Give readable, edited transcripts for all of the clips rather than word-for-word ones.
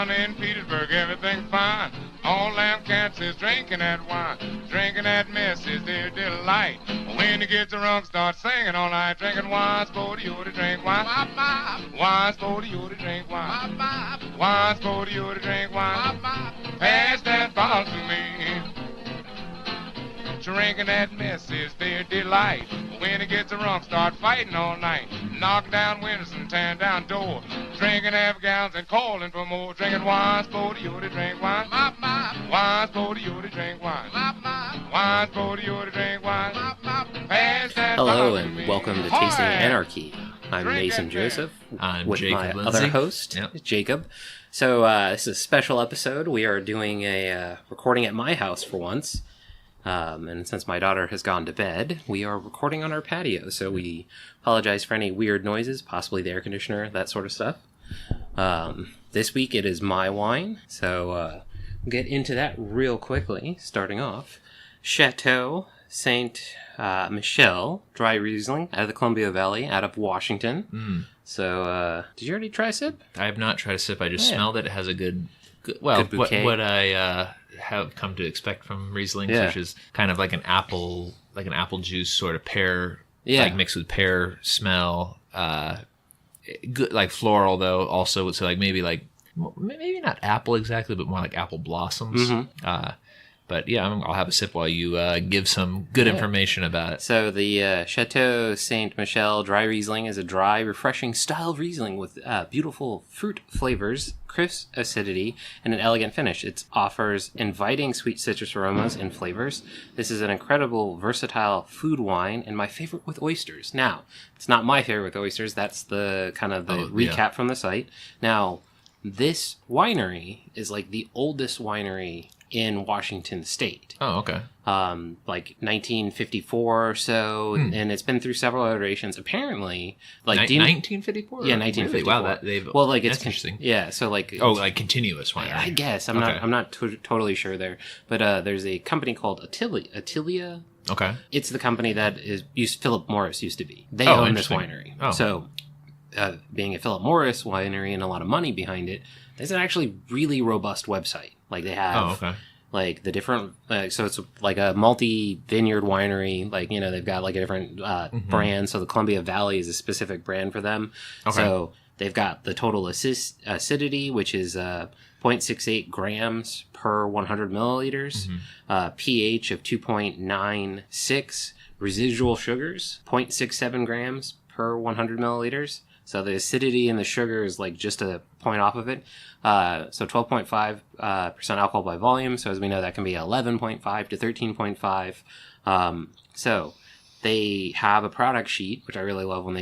down in Petersburg, everything's fine. All them cats is drinking that wine. Drinking that mess is their delight. When you get drunk, start singing all night. Drinking wine's for you to drink wine. Wine's for you to drink wine. Wine's for you to drink wine. Pass that bottle to me. Drinking that mess is their delight. When it gets drunk, start fighting all night. Knocking down windows and tearing down doors. Drinking half gallons and calling for more. Drinking wine's for you to drink wine. Wine's for you to drink wine. Wine's for you to drink wine. Pass that Hello and welcome to Tasting Anarchy. I'm Mason Joseph. I'm with Jacob my Lindsay. other host, Jacob. So this is a special episode. We are doing a recording at my house for once. And since my daughter has gone to bed, we are recording on our patio. So we apologize for any weird noises, possibly the air conditioner, that sort of stuff. This week it is my wine. So we'll get into that real quickly, starting off. Chateau Ste Michelle Dry Riesling out of the Columbia Valley, out of Washington. So did you already try a sip? I have not tried a sip. I just smelled it. It has a good bouquet. what I have come to expect from Rieslings, which is kind of like an apple juice sort of pear, like mixed with pear smell. Good, like floral though. Also, so like maybe not apple exactly, but more like apple blossoms. But yeah, I'll have a sip while you give some good information about it. So the Chateau Ste Michelle Dry Riesling is a dry, refreshing style of Riesling with beautiful fruit flavors, crisp acidity, and an elegant finish. It offers inviting sweet citrus aromas and flavors. This is an incredible, versatile food wine, and my favorite with oysters. Now, it's not my favorite with oysters. That's the kind of the recap from the site. Now, this winery is like the oldest winery in Washington State. Oh, okay. Like 1954 or so, and it's been through several iterations. Apparently, like 1954. Yeah, 1954. Really? Wow, it's it's interesting. Yeah, so like like continuous winery. I guess I'm not totally sure there, but there's a company called Attilia. Okay, it's the company that Philip Morris used to be. They own this winery. Oh. So, being a Philip Morris winery and a lot of money behind it, there's an actually really robust website. Like they have, like the different, so it's like a multi-vineyard winery. Like, you know, they've got like a different brand. So the Columbia Valley is a specific brand for them. Okay. So they've got the total acidity, which is 0.68 grams per 100 milliliters, pH of 2.96, residual sugars, 0.67 grams per 100 milliliters. So the acidity and the sugar is like just a point off of it. So 12.5% alcohol by volume. So as we know, that can be 11.5 to 13.5. So they have a product sheet, which I really love when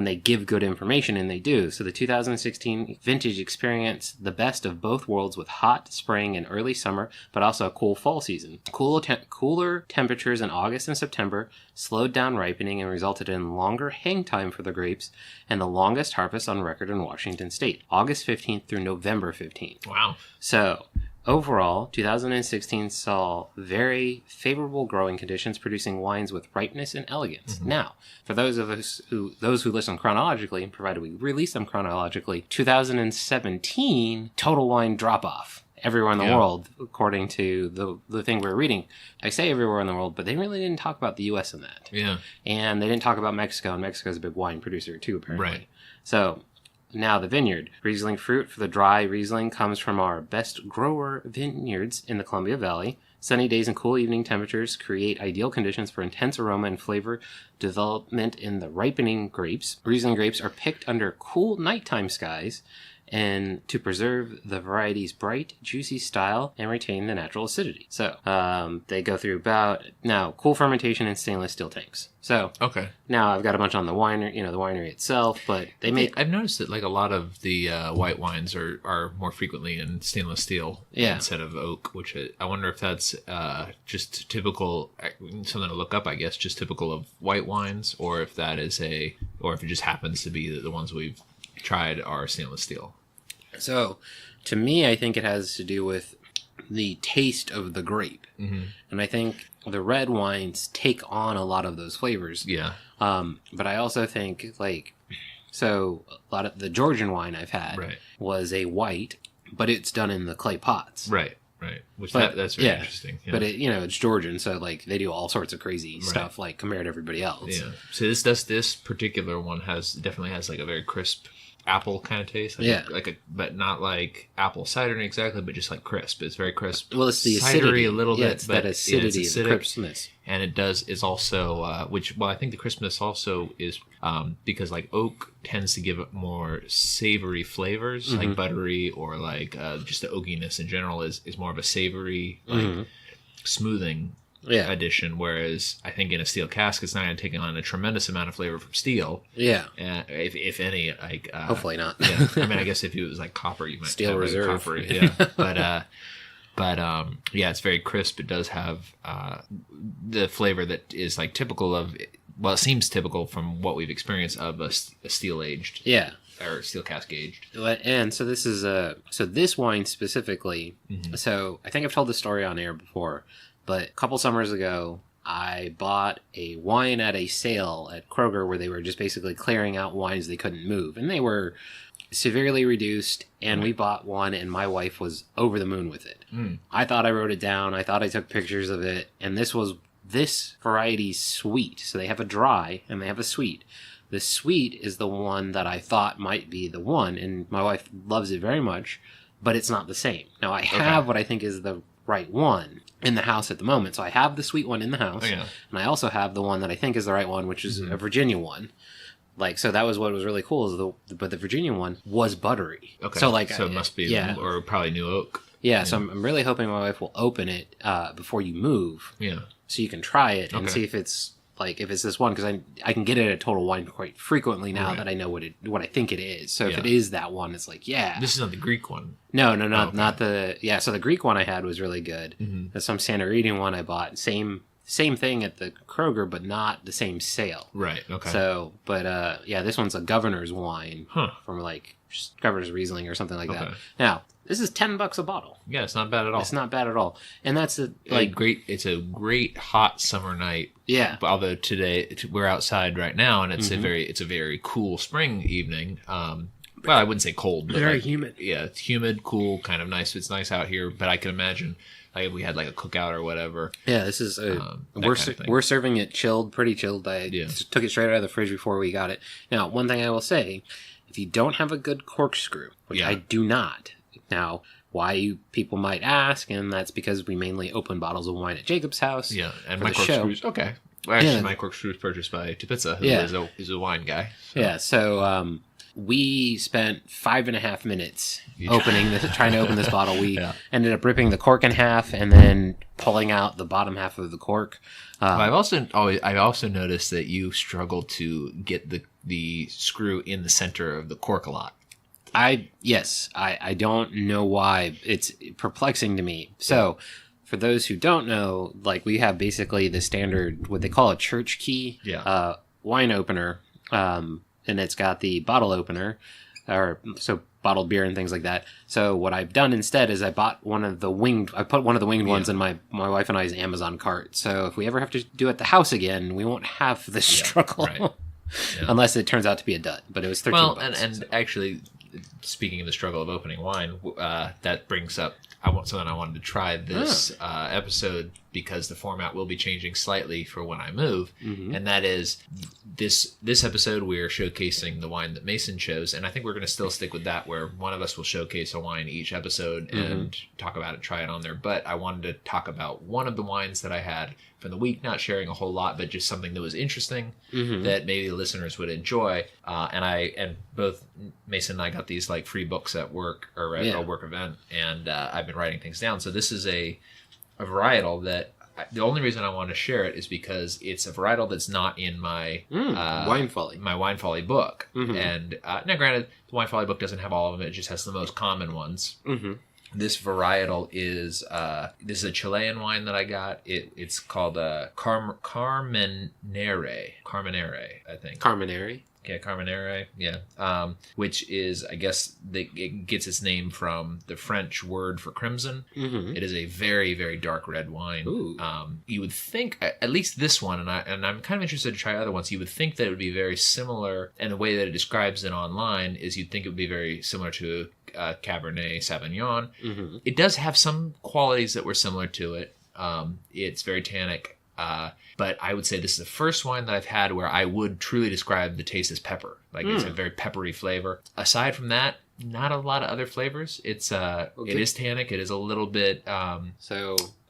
they give good information, and they do. So the 2016 vintage experienced the best of both worlds with hot spring and early summer, but also a cool fall season. Cooler temperatures in August and September slowed down ripening and resulted in longer hang time for the grapes and the longest harvest on record in Washington State, August 15th through November 15th. Wow. So overall, 2016 saw very favorable growing conditions, producing wines with ripeness and elegance. Now, for those who listen chronologically, provided we release them chronologically, 2017 total wine drop off everywhere in the world, according to the thing we're reading. I say everywhere in the world, but they really didn't talk about the U.S. in that. Yeah, and they didn't talk about Mexico, and Mexico's a big wine producer too, apparently. Right. So. Now the vineyard. Riesling fruit for the dry Riesling comes from our best grower vineyards in the Columbia Valley. Sunny days and cool evening temperatures create ideal conditions for intense aroma and flavor development in the ripening grapes. Riesling grapes are picked under cool nighttime skies and to preserve the variety's bright, juicy style and retain the natural acidity. So, they go through cool fermentation in stainless steel tanks. So, now I've got a bunch on the winery, the winery itself, but I've noticed that like a lot of the white wines are more frequently in stainless steel instead of oak, which I wonder if that's just typical, something to look up, I guess, just typical of white wines, or if that is or if it just happens to be that the ones we've tried are stainless steel. So, to me, I think it has to do with the taste of the grape. And I think the red wines take on a lot of those flavors. Yeah. But I also think, a lot of the Georgian wine I've had was a white, but it's done in the clay pots. Right. Which that's very interesting. Yeah. But it's Georgian, so like they do all sorts of crazy stuff like compared to everybody else. Yeah. So this particular one definitely has like a very crisp apple kind of taste. But not like apple cider exactly, but just like crisp. It's very crisp. Well, it's the cidery acidity a little bit, it's but that acidity, it's the crispness. And it is also I think the crispness also is because like oak tends to give it more savory flavors, like buttery or like just the oakiness in general is more of a savory like smoothing addition, whereas I think in a steel cask it's not going to take on a tremendous amount of flavor from steel. Yeah, if any, like hopefully not. Yeah, I mean, I guess if it was like copper, you might steel have reserve. Copper, yeah, but it's very crisp. It does have the flavor that is like typical of. Well, it seems typical from what we've experienced of a steel aged. Yeah. Or steel cask aged. And so this is this wine specifically. So I think I've told this story on air before. But a couple summers ago, I bought a wine at a sale at Kroger where they were just basically clearing out wines they couldn't move. And they were severely reduced, and we bought one, and my wife was over the moon with it. I thought I wrote it down. I thought I took pictures of it. And this variety's sweet. So they have a dry, and they have a sweet. The sweet is the one that I thought might be the one, and my wife loves it very much, but it's not the same. Now, I have what I think is the right one in the house at the moment. So I have the sweet one in the house, and I also have the one that I think is the right one, which is a Virginia one. Like, so that was what was really cool, but the Virginia one was buttery. Okay. So it must be, or probably new oak. Yeah, so I'm really hoping my wife will open it before you move. Yeah. So you can try it and see if it's this one, because I can get it at Total Wine quite frequently now that I know what I think it is. So if it is that one, it's like, this is not the Greek one. No, not the So the Greek one I had was really good. There's some Santorini one I bought, same thing at the Kroger, but not the same sale. Right. Okay. So, but this one's a Governor's wine from like Governor's Riesling or something like that. Now, this is $10 a bottle. Yeah, it's not bad at all. It's not bad at all, and that's It's a great hot summer night. Yeah. Although today we're outside right now, and it's a very cool spring evening. Well, I wouldn't say cold, but very humid. Yeah, it's humid, cool, kind of nice. It's nice out here, but I can imagine like if we had like a cookout or whatever. Yeah, this is we're serving it chilled, pretty chilled. I took it straight out of the fridge before we got it. Now, one thing I will say, if you don't have a good corkscrew, which I do not. Now, why people might ask, and that's because we mainly open bottles of wine at Jacob's house. Yeah, and my corkscrews. Okay. Well, actually, my corkscrew is purchased by Tupizza, who is a wine guy. So. Yeah, so we spent 5.5 minutes trying to open this bottle. We ended up ripping the cork in half and then pulling out the bottom half of the cork. I've also noticed that you struggle to get the screw in the center of the cork a lot. I don't know why. It's perplexing to me. So, for those who don't know, like we have basically the standard, what they call a church key wine opener, and it's got the bottle opener, so bottled beer and things like that. So what I've done instead is I put one of the winged ones in my wife and I's Amazon cart. So if we ever have to do it at the house again, we won't have this struggle. Right. Unless it turns out to be a dud. But it was $13. Well, and actually, speaking of the struggle of opening wine, that brings up something I wanted to try this episode, because the format will be changing slightly for when I move, and that is this episode we're showcasing the wine that Mason chose, and I think we're going to still stick with that, where one of us will showcase a wine each episode and talk about it, try it on there. But I wanted to talk about one of the wines that I had from the week, not sharing a whole lot, but just something that was interesting that maybe the listeners would enjoy. And both Mason and I got these like free books at work or at a work event, and I've been writing things down. So this is a varietal that the only reason I want to share it is because it's a varietal that's not in my Wine Folly book. And now, granted, the Wine Folly book doesn't have all of them; it just has the most common ones. This varietal is this is a Chilean wine that I got. It's called Carmenere, I think. Carmenere. Carbonara, which is, I guess, it gets its name from the French word for crimson. Mm-hmm. It is a very, very dark red wine. You would think, at least this one, and I'm kind of interested to try other ones, you would think that it would be very similar, and the way that it describes it online is you'd think it would be very similar to Cabernet Sauvignon. Mm-hmm. It does have some qualities that were similar to it. It's very tannic. But I would say this is the first wine that I've had where I would truly describe the taste as pepper. Like it's a very peppery flavor. Aside from that, not a lot of other flavors. It is tannic. It is a little bit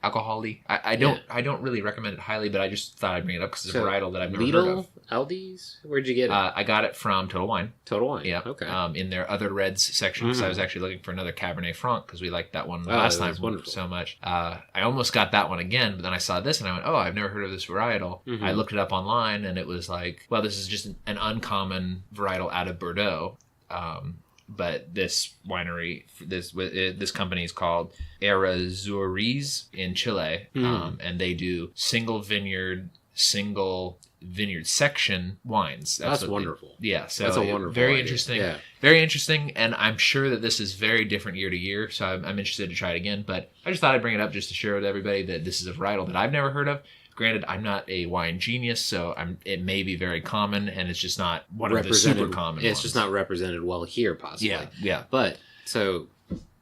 alcohol-y. I don't really recommend it highly, but I just thought I'd bring it up because it's a varietal that I've never heard of. Aldi's? Where'd you get it? I got it from Total Wine. Total Wine. Yeah. Okay. In their other reds section, because I was actually looking for another Cabernet Franc because we liked that one last time so much. I almost got that one again, but then I saw this and I went, I've never heard of this varietal. Mm-hmm. I looked it up online and it was like, well, this is just an uncommon varietal out of Bordeaux. But this winery, this company is called Errázuriz in Chile, and they do single vineyard section wines. That's wonderful. So that's a wonderful very idea. Interesting. Yeah. Very interesting, and I'm sure that this is very different year to year, so I'm interested to try it again. But I just thought I'd bring it up just to share with everybody that this is a varietal that I've never heard of. Granted, I'm not a wine genius, so it may be very common, and it's just not one of the super common ones. It's just not represented well here, possibly. Yeah. But, so,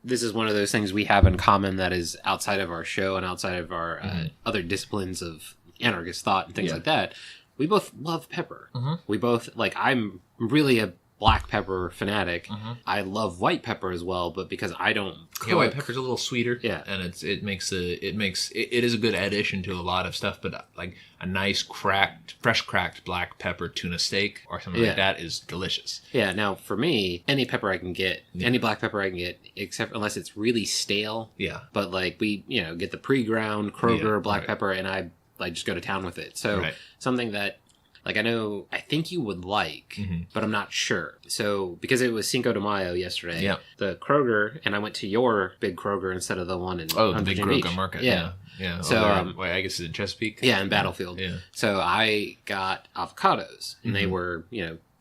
this is one of those things we have in common that is outside of our show and outside of our other disciplines of anarchist thought and things like that. We both love pepper. Mm-hmm. We both, I'm really a black pepper fanatic. Mm-hmm. I love white pepper as well, but because I don't cook. Yeah, white pepper's a little sweeter. Yeah. And it is a good addition to a lot of stuff, but like a nice fresh cracked black pepper tuna steak or something like that is delicious. Yeah, now for me, any pepper I can get, any black pepper I can get, except unless it's really stale. Yeah. But we, get the pre-ground Kroger black pepper and I just go to town with it. So something that I think you would like, but I'm not sure. So, because it was Cinco de Mayo yesterday, the Kroger, and I went to your big Kroger instead of the one in the big Kroger Beach. Market. Yeah. So, I guess it's in Chesapeake? Yeah, in Battlefield. Yeah. So, I got avocados, and they were,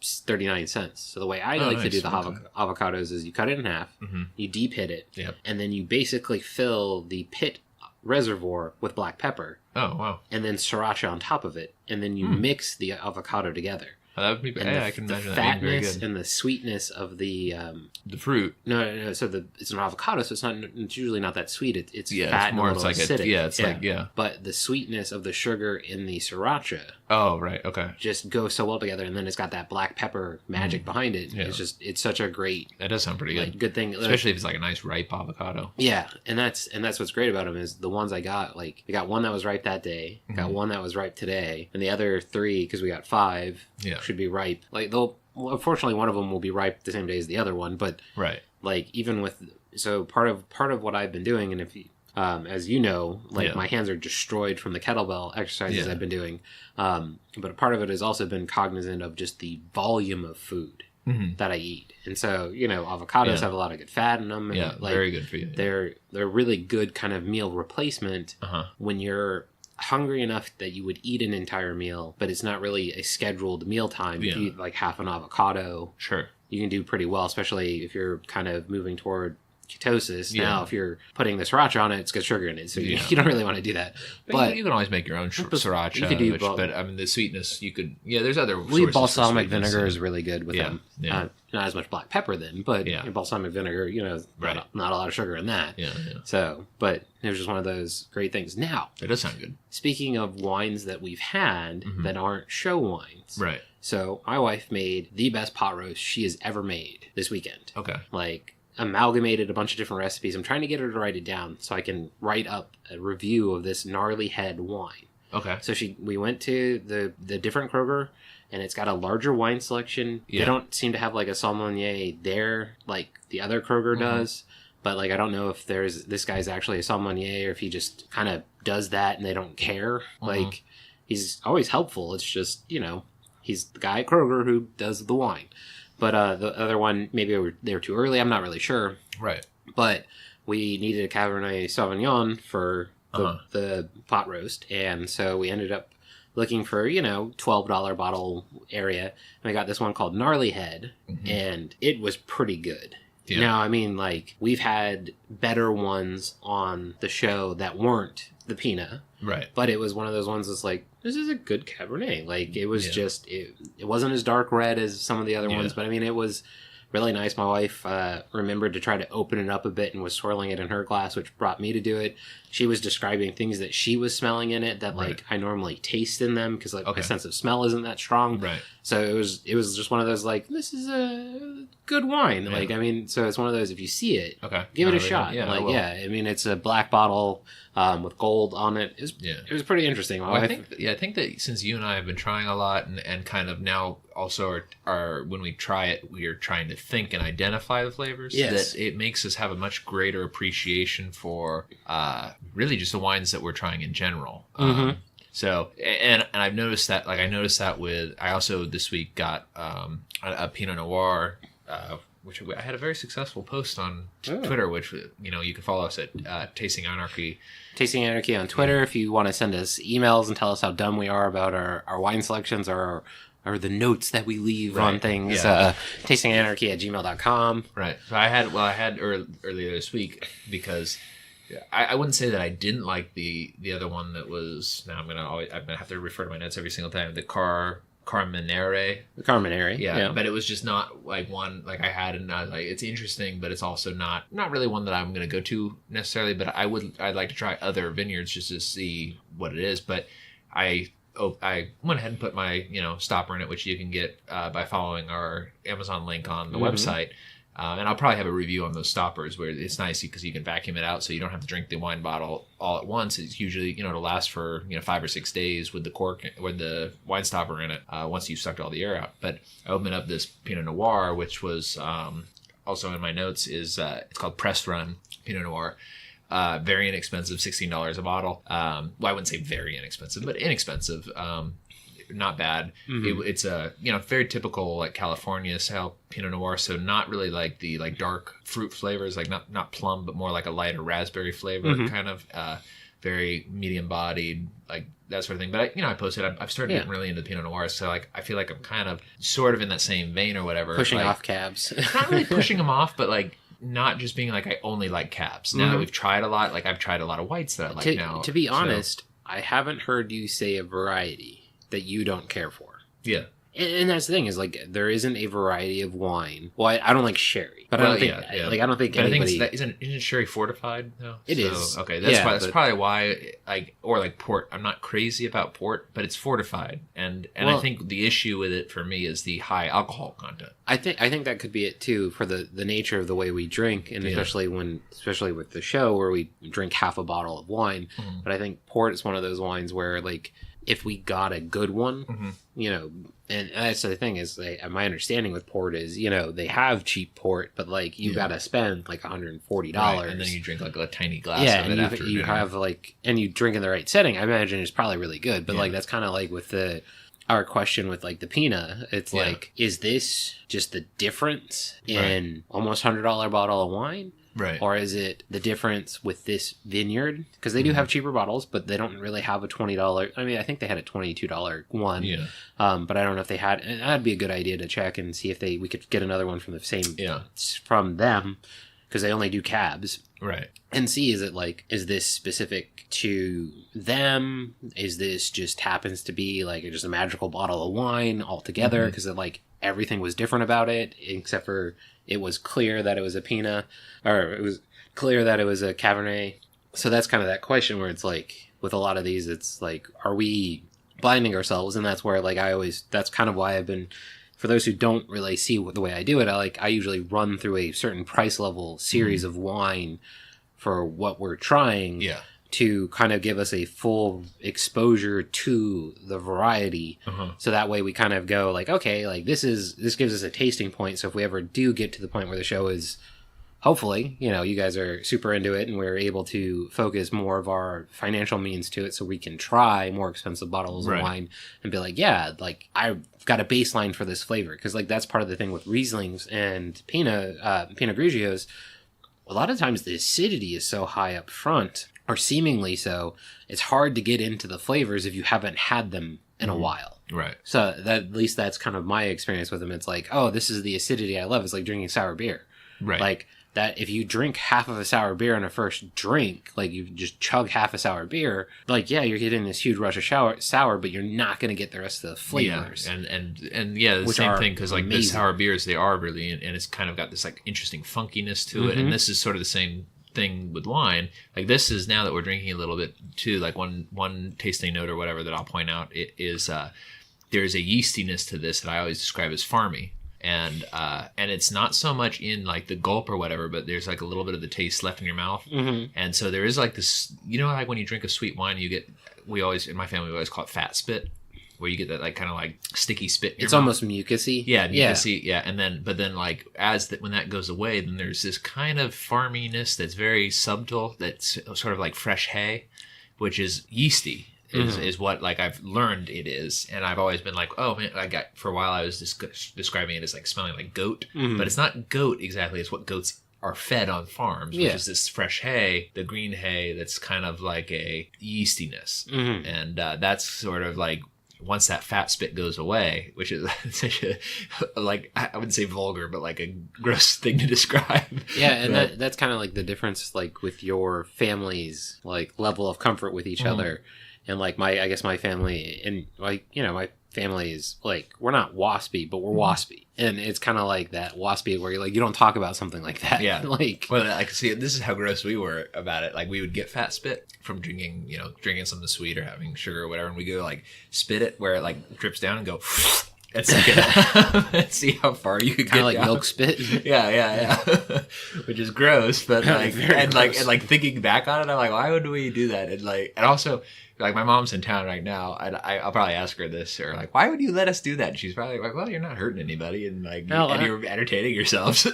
39 cents. So, the way I like to do the avocados is you cut it in half, you deep hit it, and then you basically fill the pit reservoir with black pepper. Oh, wow. And then sriracha on top of it. And then you mix the avocado together. Oh, that would be I can imagine that being very good. The fatness and the sweetness of the fruit. No. So it's an avocado, so it's usually not that sweet. It's fat it's more, and a little acidic. But the sweetness of the sugar in the sriracha. Oh, right. Okay. Just goes so well together, and then it's got that black pepper magic behind it. Yeah. It's such a great. That does sound pretty good. Good thing, especially if it's a nice ripe avocado. Yeah, and that's what's great about them is the ones I got. I got one that was ripe that day, got one that was ripe today, and the other 3, because we got 5, should be ripe. Unfortunately, one of them will be ripe the same day as the other one, but even with part of what I've been doing, and if you, as you know, my hands are destroyed from the kettlebell exercises I've been doing, but part of it has also been cognizant of just the volume of food that I eat, and so avocados have a lot of good fat in them, and very good for you. They're really good kind of meal replacement when you're hungry enough that you would eat an entire meal, but it's not really a scheduled meal time. If you eat half an avocado, you can do pretty well, especially if you're kind of moving toward ketosis. Now, if you're putting the sriracha on it, it's got sugar in it, so you don't really want to do that. But you can always make your own sriracha. You could do but I mean, the sweetness, you could. Yeah, there's other. Balsamic vinegar is really good with them. Yeah. Not as much black pepper then, but balsamic vinegar, not a lot of sugar in that. Yeah. So, but it was just one of those great things. Now, it does sound good. Speaking of wines that we've had that aren't show wines, right? So, my wife made the best pot roast she has ever made this weekend. Okay. Amalgamated a bunch of different recipes. I'm trying to get her to write it down so I can write up a review of this gnarly head wine. Okay. So we went to the different Kroger, and it's got a larger wine selection. Yeah. They don't seem to have a sommelier there like the other Kroger does. But I don't know if this guy's actually a sommelier or if he just kind of does that and they don't care. He's always helpful. It's just, he's the guy at Kroger who does the wine. But the other one, maybe they were too early. I'm not really sure. Right. But we needed a Cabernet Sauvignon for the pot roast. And so we ended up looking for, $12 bottle area. And we got this one called Gnarly Head, and it was pretty good. Yeah. Now, I mean, like, we've had better ones on the show that weren't the Pinot. Right. But it was one of those ones that's like, this is a good Cabernet. Like, it was just, it wasn't as dark red as some of the other ones, but I mean, it was really nice. My wife remembered to try to open it up a bit and was swirling it in her glass, which brought me to do it. She was describing things that she was smelling in it that, like, I normally taste in them because, like, my sense of smell isn't that strong. Right. So it was just one of those, like, this is a good wine. Yeah. Like, I mean, so it's one of those, if you see it, give it a shot. Yeah, like, I mean, it's a black bottle with gold on it. It was pretty interesting. I think that since you and I have been trying a lot and kind of now also are when we try it, we are trying to think and identify the flavors. Yes. That it makes us have a much greater appreciation for really just the wines that we're trying in general. So, and I've noticed that, like, I also this week got a Pinot Noir, which I had a very successful post on Twitter, which, you can follow us at Tasting Anarchy. Tasting Anarchy on Twitter if you want to send us emails and tell us how dumb we are about our wine selections or the notes that we leave on things. tastinganarchy@gmail.com. Right. So I had earlier this week because I wouldn't say that I didn't like the other one that was. Now I'm gonna have to refer to my notes every single time. The Carmenere. The Carmenere. Yeah. But it was just not like one like I had, and I was like, it's interesting, but it's also not really one that I'm gonna go to necessarily. But I'd like to try other vineyards just to see what it is. But I went ahead and put my stopper in it, which you can get by following our Amazon link on the website. And I'll probably have a review on those stoppers where it's nice because you can vacuum it out so you don't have to drink the wine bottle all at once. It's usually, it'll last for, 5 or 6 days with the cork, with the wine stopper in it, once you've sucked all the air out. But I opened up this Pinot Noir, which was also in my notes, it's called Press Run Pinot Noir. Very inexpensive, $16 a bottle. Well, I wouldn't say very inexpensive, but inexpensive. Not bad. It's a very typical like California style Pinot Noir, so not really like the dark fruit flavors, like not plum, but more like a lighter raspberry flavor, kind of very medium bodied, like that sort of thing. But I posted. I've started getting really into Pinot Noirs, so like I feel like I'm kind of sort of in that same vein or whatever. Pushing off cabs. Not really pushing them off, but like not just being like I only like cabs. Now that we've tried a lot, like I've tried a lot of whites that I like now. To be honest, I haven't heard you say a variety that you don't care for. Yeah. And that's the thing is, like, there isn't a variety of wine. Well, I don't like sherry, but I don't think like I don't think anybody. I think isn't sherry fortified? No, it is. Okay, that's probably why. Like port. I'm not crazy about port, but it's fortified, and I think the issue with it for me is the high alcohol content. I think that could be it too for the nature of the way we drink, and especially with the show where we drink half a bottle of wine. But I think port is one of those wines where, like, if we got a good one, and that's the thing is, my understanding with port is, they have cheap port, but like you got to spend like $140, right, and then you drink like a tiny glass of it after. You have and you drink in the right setting. I imagine it's probably really good, but like that's kind of like with our question with like the Pinot. It's like, is this just the difference in almost $100 bottle of wine? Right. Or is it the difference with this vineyard? Because they do have cheaper bottles, but they don't really have a $20. I mean, I think they had a $22 one. Yeah. But I don't know if they had. And that'd be a good idea to check and see if we could get another one from the same. Yeah. From them, because they only do cabs. Right. And see, is this specific to them? Is this just happens to be like just a magical bottle of wine altogether? Because everything was different about it, except for it was clear that it was a Pinot, or it was clear that it was a Cabernet. So that's kind of that question where it's like, with a lot of these, it's like, are we blinding ourselves? And that's where that's kind of why I've been, for those who don't really see the way I do it, I usually run through a certain price level series of wine for what we're trying. Yeah. To kind of give us a full exposure to the variety. So that way we kind of go like, okay, like this gives us a tasting point. So if we ever do get to the point where the show is, hopefully, you guys are super into it and we're able to focus more of our financial means to it so we can try more expensive bottles of wine and be like, yeah, like I've got a baseline for this flavor. Because like that's part of the thing with Rieslings and Pinot Grigios. A lot of times the acidity is so high up front, or seemingly so, it's hard to get into the flavors if you haven't had them in a while. Right. So that at least that's kind of my experience with them. It's like, oh, this is the acidity I love. It's like drinking sour beer. Right. Like that if you drink half of a sour beer in a first drink, like you just chug half a sour beer, like, yeah, you're getting this huge rush of sour, but you're not going to get the rest of the flavors. Yeah, and yeah, the same thing, because like the sour beers, they are really, and it's kind of got this like interesting funkiness to it, and this is sort of the same thing with wine. Like this is, now that we're drinking a little bit too, like one tasting note or whatever that I'll point out, it is there's a yeastiness to this that I always describe as farmy. And it's not so much in like the gulp or whatever, but there's like a little bit of the taste left in your mouth. And so there is like this, like when you drink a sweet wine, you get, in my family, we always call it fat spit, where you get that like kind of like sticky spit in your mouth. Almost mucusy. Yeah, mucusy. Yeah. And then, but then like when that goes away, then there's this kind of farminess that's very subtle, that's sort of like fresh hay, which is yeasty. Is what like I've learned it is, and I've always been like, oh man, for a while I was describing it as like smelling like goat, but it's not goat exactly. It's what goats are fed on farms, which is this fresh hay, the green hay that's kind of like a yeastiness, and that's sort of like once that fat spit goes away, which is such a like I wouldn't say vulgar, but like a gross thing to describe. Yeah, and that's kind of like the difference, like with your family's like level of comfort with each other. And like my family, and like, my family is like, we're not waspy, but we're waspy. And it's kind of like that waspy where you're like, you don't talk about something like that. Yeah. Like, well, I can see this is how gross we were about it. Like we would get fat spit from drinking something sweet or having sugar or whatever. And we go like spit it where it like drips down and go and suck it up and see how far you could get. Kind of like down. milk spit. Yeah. Which is gross, but like, and thinking back on it, I'm like, why would we do that? And also, like my mom's in town right now, and I'll probably ask her this, or like, why would you let us do that? And she's probably like, well, you're not hurting anybody, and like, and you're entertaining yourselves.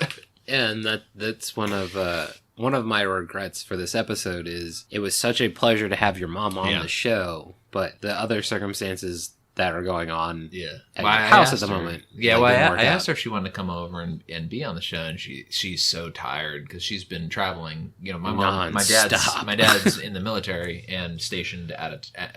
And that's one of my regrets for this episode is it was such a pleasure to have your mom on the show, but the other circumstances that are going on at your house at the moment. Yeah, well, I asked her if she wanted to come over and be on the show, and she's so tired because she's been traveling. My dad's in the military and stationed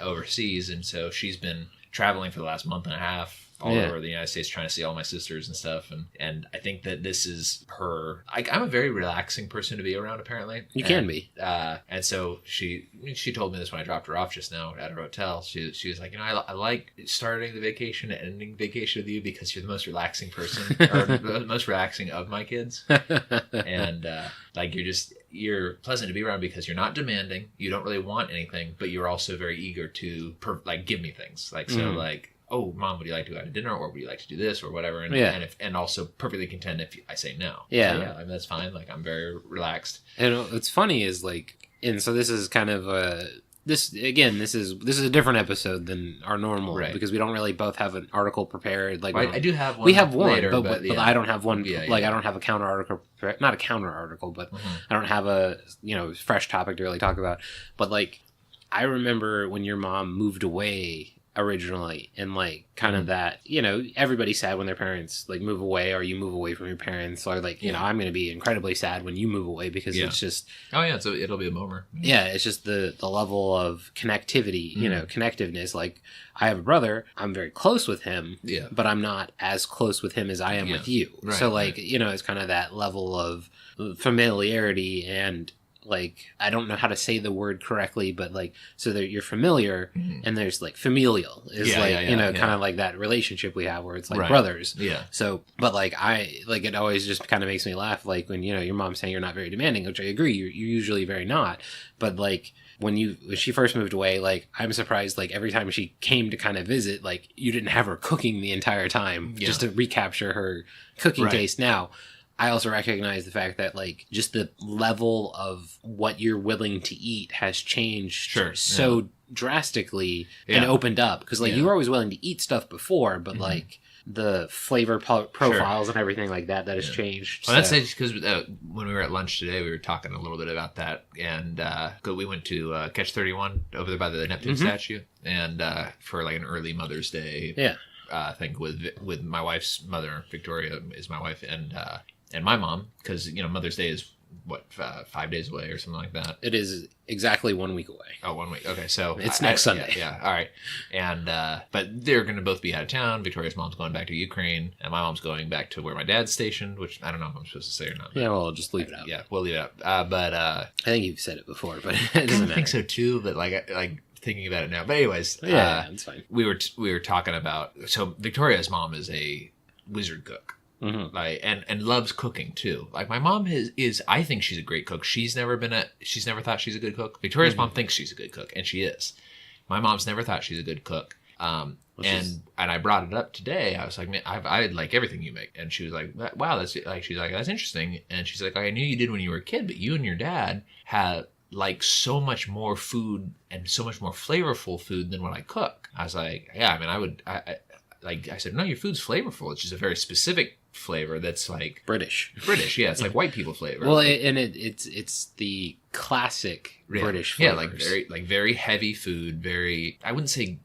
overseas, and so she's been traveling for the last month and a half all over the United States trying to see all my sisters and stuff, and I think that this is her. I'm a very relaxing person to be around. Apparently, you can be. And so she told me this when I dropped her off just now at her hotel. She was like, I like starting the vacation and ending vacation with you because you're the most relaxing person, or the most relaxing of my kids, and like you're pleasant to be around because you're not demanding, you don't really want anything, but you're also very eager to like give me things, like so like. Oh, Mom, would you like to go out to dinner, or would you like to do this, or whatever? And also perfectly content if I say no. Yeah, so, I mean, that's fine. Like I'm very relaxed. And what's funny is like, and so this is kind of this is a different episode than our normal, right? Because we don't really both have an article prepared. Like I do have one. We have one, later, but I don't have one. I don't have a counter article, not a counter article, but I don't have a fresh topic to really talk about. But like, I remember when your mom moved away originally, and like kind of that, everybody's sad when their parents like move away, or you move away from your parents, or like I'm going to be incredibly sad when you move away because it's just so it'll be a bummer. It's just the level of connectivity, connectiveness. Like I have a brother, I'm very close with him, but I'm not as close with him as I am with you, so like it's kind of that level of familiarity, and like I don't know how to say the word correctly, but like so that you're familiar, and there's like familial is kind of like that relationship we have where it's like brothers. Yeah. So, but like it always just kind of makes me laugh, like when your mom's saying you're not very demanding, which I agree, you're usually very not, but like when she first moved away, like I'm surprised, like every time she came to kind of visit, like you didn't have her cooking the entire time just to recapture her cooking taste. Now I also recognize the fact that like just the level of what you're willing to eat has changed so drastically and opened up, because like you were always willing to eat stuff before, but like the flavor profiles and everything like that has changed. Well, that's because when we were at lunch today, we were talking a little bit about that, and we went to Catch 31 over there by the Neptune statue, and for like an early Mother's Day thing with my wife's mother. Victoria is my wife, and my mom, because Mother's Day is what, 5 days away or something like that? It is exactly 1 week away. Oh, 1 week. Okay, so it's next Sunday. Yeah, all right. And but they're going to both be out of town. Victoria's mom's going back to Ukraine, and my mom's going back to where my dad's stationed, which I don't know if I'm supposed to say or not. Yeah, well, just leave it out. Yeah, we'll leave it out. But I think you've said it before, but it I doesn't matter. think so too. But like thinking about it now. But anyways, it's fine. We were talking about, so Victoria's mom is a wizard cook. Mm-hmm. Like and loves cooking too. Like my mom is I think she's a great cook. She's never thought she's a good cook. Victoria's mom thinks she's a good cook, and she is. My mom's never thought she's a good cook. And I brought it up today. I was like, man, I like everything you make. And she was like, wow, that's like, she's like, that's interesting. And she's like, I knew you did when you were a kid, but you and your dad had like so much more food and so much more flavorful food than what I cook. I was like, yeah, I mean, I said, no, your food's flavorful. It's just a very specific flavor that's like British. Yeah, it's like white people flavor. Well, it's the classic British flavors. Yeah, like very heavy food. Very, I would say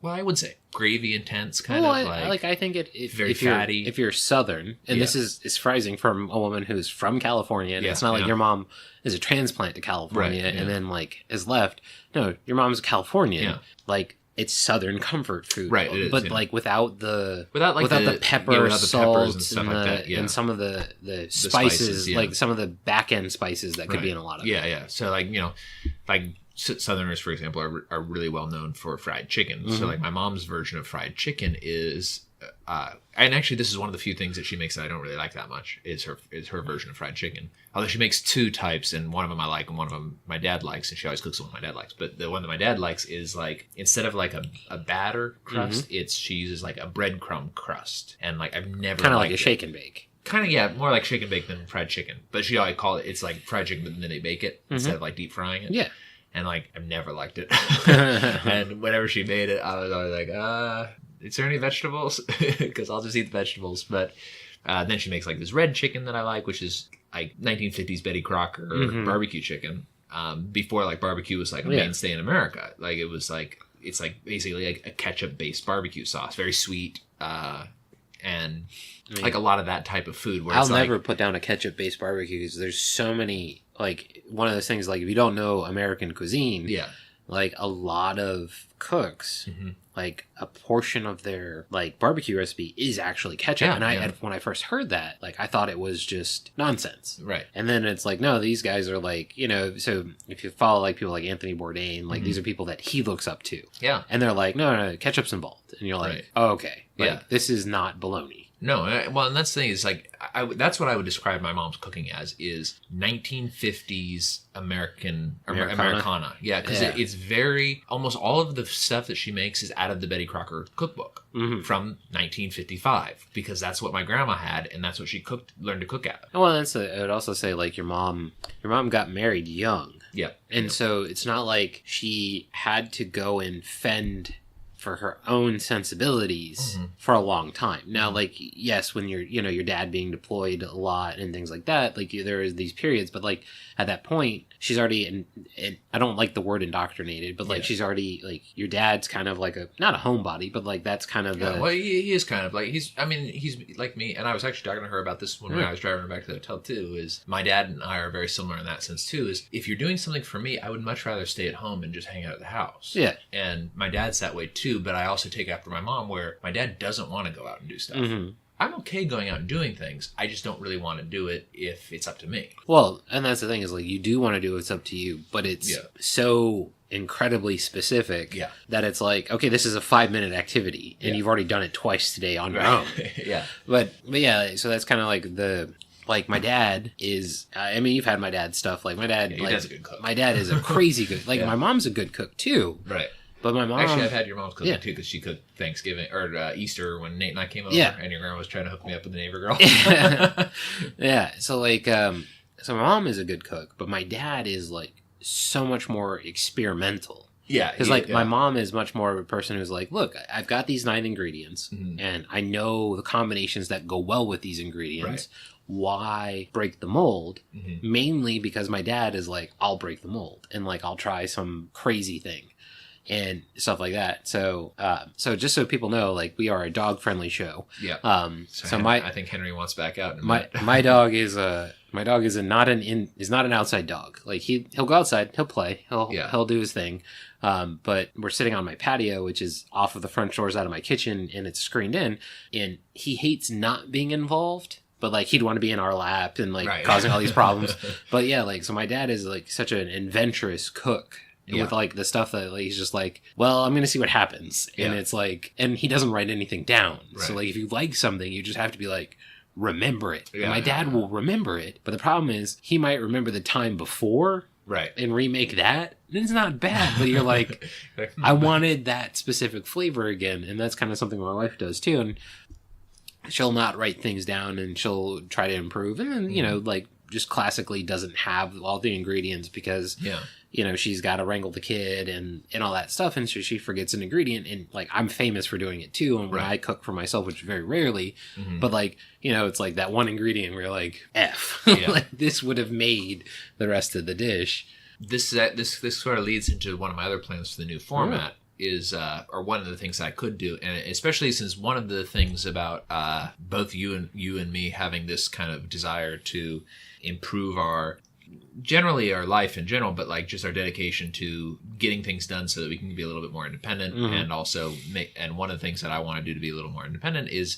gravy intense kind of. I think very fatty. If you're Southern, and this is surprising from a woman who's from California, and it's not like your mom is a transplant to California and then like is left. No, your mom's Californian. Yeah. Like, it's Southern comfort food, right? It is, but like without the pepper, salt, and stuff like that, and some of the spices, like some of the back end spices that could be in a lot of it. Yeah. So like like Southerners, for example, are really well known for fried chicken. Mm-hmm. So like my mom's version of fried chicken is. And actually, this is one of the few things that she makes that I don't really like that much. Is her version of fried chicken. Although she makes two types, and one of them I like, and one of them my dad likes, and she always cooks the one my dad likes. But the one that my dad likes is like, instead of like a batter crust, she uses like a breadcrumb crust, and like I've never kind of like a shake and bake. Kind of, yeah, more like shake and bake than fried chicken. But she always call it's like fried chicken, but then they bake it instead of like deep frying it. Yeah. And like I've never liked it. And whenever she made it, I was always like, is there any vegetables? Because I'll just eat the vegetables. But then she makes like this red chicken that I like, which is like 1950s Betty Crocker barbecue chicken. Before like barbecue was like a mainstay in America. Like it was like, it's like basically like a ketchup based barbecue sauce, very sweet. And like a lot of that type of food. Where I'll never put down a ketchup based barbecue because there's so many, like one of those things, like if you don't know American cuisine, like a lot of cooks, like a portion of their like barbecue recipe is actually ketchup. And when I first heard that, like I thought it was just nonsense. Right. And then it's like, no, these guys are like, so if you follow like people like Anthony Bourdain, like these are people that he looks up to. Yeah. And they're like, no, ketchup's involved. And you're like, oh, okay. Like, this is not baloney. No, well, and that's the thing is like that's what I would describe my mom's cooking as is 1950s Americana. Yeah, because it's very almost all of the stuff that she makes is out of the Betty Crocker cookbook from 1955 because that's what my grandma had and that's what she learned to cook at. Well, I would also say like your mom got married young. Yeah, and so it's not like she had to go and fend for her own sensibilities for a long time. Now, like, yes, when your dad being deployed a lot and things like that, like there is these periods, but like at that point, she's already, and I don't like the word indoctrinated, but like she's already, like your dad's kind of like not a homebody, but like that's kind of well, he is kind of like, he's like me, and I was actually talking to her about this when I was driving her back to the hotel too, is my dad and I are very similar in that sense too, is if you're doing something for me, I would much rather stay at home and just hang out at the house. Yeah. And my dad's that way too, but I also take after my mom where my dad doesn't want to go out and do stuff. I'm okay going out and doing things. I just don't really want to do it if it's up to me. Well, and that's the thing is like you do want to do what's up to you, but it's so incredibly specific that it's like, okay, this is a 5-minute activity and you've already done it twice today on your own. But yeah, so that's kind of like my dad is, I mean, you've had my dad's stuff. Like my dad, your dad's a good cook. My dad is a crazy good, like my mom's a good cook too. Right. But my mom... Actually, I've had your mom's cooking too, because she cooked Thanksgiving, or Easter when Nate and I came over, and your grandma was trying to hook me up with the neighbor girl. So like, so my mom is a good cook, but my dad is like so much more experimental. Yeah. Because like my mom is much more of a person who's like, look, I've got these 9 ingredients, and I know the combinations that go well with these ingredients. Why break the mold? Mainly because my dad is like, I'll break the mold, and like I'll try some crazy thing. and stuff like that. So just so people know, like, we are a dog friendly show. Yeah. So I think Henry wants back out. My dog is not an outside dog. Like, he'll go outside, he'll play, he'll do his thing. But we're sitting on my patio, which is off of the front doors out of my kitchen, and it's screened in, and he hates not being involved. But, like, he'd want to be in our lap and, like, causing all these problems. But, yeah, like, so my dad is, like, such an adventurous cook with, like, the stuff that, like, he's just like, well, I'm going to see what happens. And it's like, and he doesn't write anything down. Right. So, like, if you like something, you just have to be like, remember it. Yeah, my dad will remember it. But the problem is, he might remember the time before. Right. And remake that. And it's not bad, but you're like, I wanted that specific flavor again. And that's kind of something my wife does, too. And she'll not write things down, and she'll try to improve. And then, you know, like, just classically doesn't have all the ingredients because, you know, she's got to wrangle the kid and all that stuff. And so she forgets an ingredient. And, like, I'm famous for doing it, too. And when I cook for myself, which very rarely, but, like, you know, it's like that one ingredient where you're like, F. Like, this would have made the rest of the dish. This sort of leads into one of my other plans for the new format. Is or one of the things I could do, and especially since one of the things about both you and me having this kind of desire to improve our life in general, but like just our dedication to getting things done so that we can be a little bit more independent, and also and one of the things that I want to do to be a little more independent is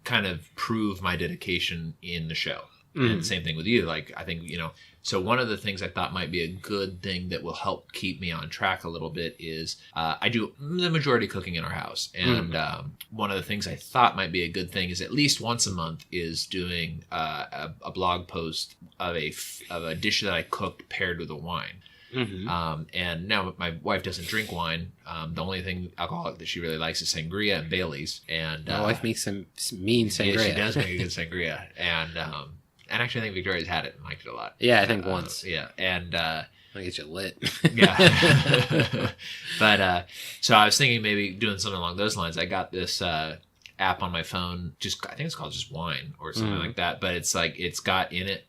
kind of prove my dedication in the show. And same thing with you. Like, I think, you know, so one of the things I thought might be a good thing that will help keep me on track a little bit is I do the majority cooking in our house. And one of the things I thought might be a good thing is at least once a month is doing a blog post of a dish that I cooked paired with a wine. And now my wife doesn't drink wine. The only thing alcoholic that she really likes is sangria and Baileys. And my wife makes some mean sangria. Yeah, she does make a good sangria. And actually, I think Victoria's had it and liked it a lot. Yeah, I think once. Yeah, and I get you lit. Yeah. But so I was thinking maybe doing something along those lines. I got this app on my phone. I think it's called just Wine or something like that. But it's like it's got in it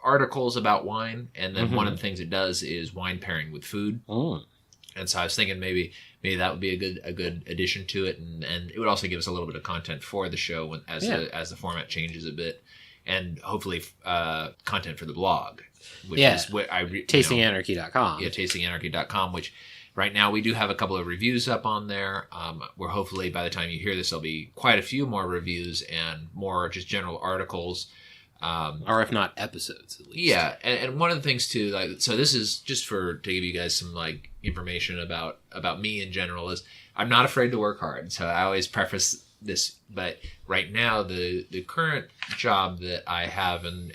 articles about wine, and then one of the things it does is wine pairing with food. And so I was thinking maybe that would be a good addition to it, and it would also give us a little bit of content for the show as the format changes a bit. And hopefully content for the blog, which is what tastinganarchy.com. Yeah, tastinganarchy.com, which right now we do have a couple of reviews up on there. Where hopefully by the time you hear this, there'll be quite a few more reviews and more just general articles. Or if not episodes, at least. Yeah, and one of the things too, like, so this is just to give you guys some like information about me in general, is I'm not afraid to work hard. So I always preface this, but right now the current job that I have and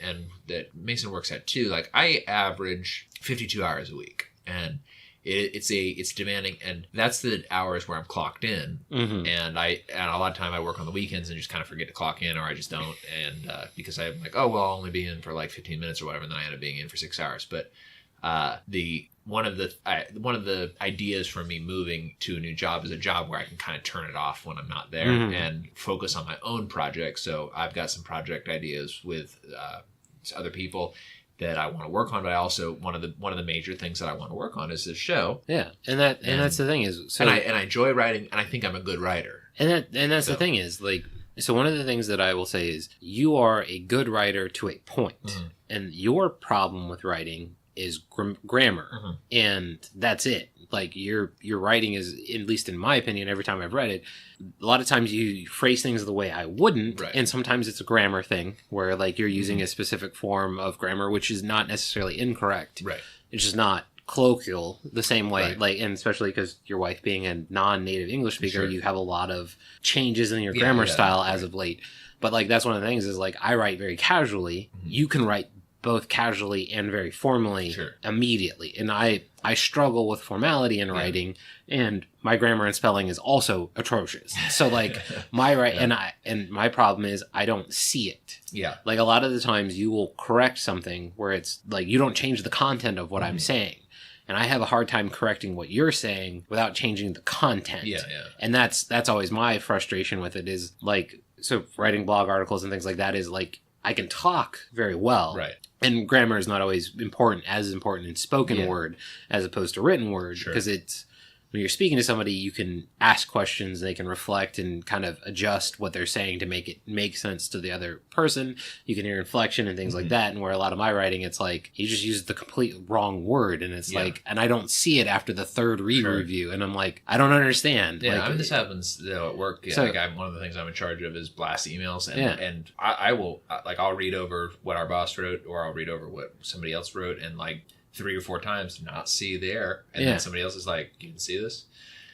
that Mason works at too, like I average 52 hours a week, and it's demanding, and that's the hours where I'm clocked in, and a lot of time I work on the weekends and just kind of forget to clock in, or I just don't, and because I'm like, oh well, I'll only be in for like 15 minutes or whatever, and then I end up being in for 6 hours. But one of the ideas for me moving to a new job is a job where I can kind of turn it off when I'm not there and focus on my own projects. So I've got some project ideas with other people that I want to work on, but I also one of the major things that I want to work on is this show. Yeah, and that's the thing is, so, and I enjoy writing, and I think I'm a good writer. And that's the thing is, like, so one of the things that I will say is you are a good writer to a point, and your problem with writing is grammar, and that's it. Like, your writing is, at least in my opinion, every time I've read it, a lot of times you phrase things the way I wouldn't, and sometimes it's a grammar thing where, like, you're using a specific form of grammar which is not necessarily incorrect. Right. It's just not colloquial the same way, like, and especially because your wife being a non-native English speaker, you have a lot of changes in your grammar style as of late. But, like, that's one of the things is, like, I write very casually. You can write both casually and very formally immediately. And I struggle with formality in writing, and my grammar and spelling is also atrocious. So, like, and my problem is I don't see it. Yeah. Like, a lot of the times you will correct something where it's like you don't change the content of what I'm saying. And I have a hard time correcting what you're saying without changing the content. Yeah, yeah. And that's always my frustration with it is, like, so writing blog articles and things like that is, like, I can talk very well. Right. And grammar is not always important in spoken word as opposed to written word, because it's when you're speaking to somebody, you can ask questions, they can reflect and kind of adjust what they're saying to make it make sense to the other person. You can hear inflection and things like that. And where a lot of my writing, it's like, you just use the complete wrong word. And it's like, and I don't see it after the third review. And I'm like, I don't understand. Yeah, like, I mean, this happens at work. Yeah, so, like one of the things I'm in charge of is blast emails. And I will, like, I'll read over what our boss wrote, or I'll read over what somebody else wrote, and like 3 or 4 times not see there, and then somebody else is like, you can see this.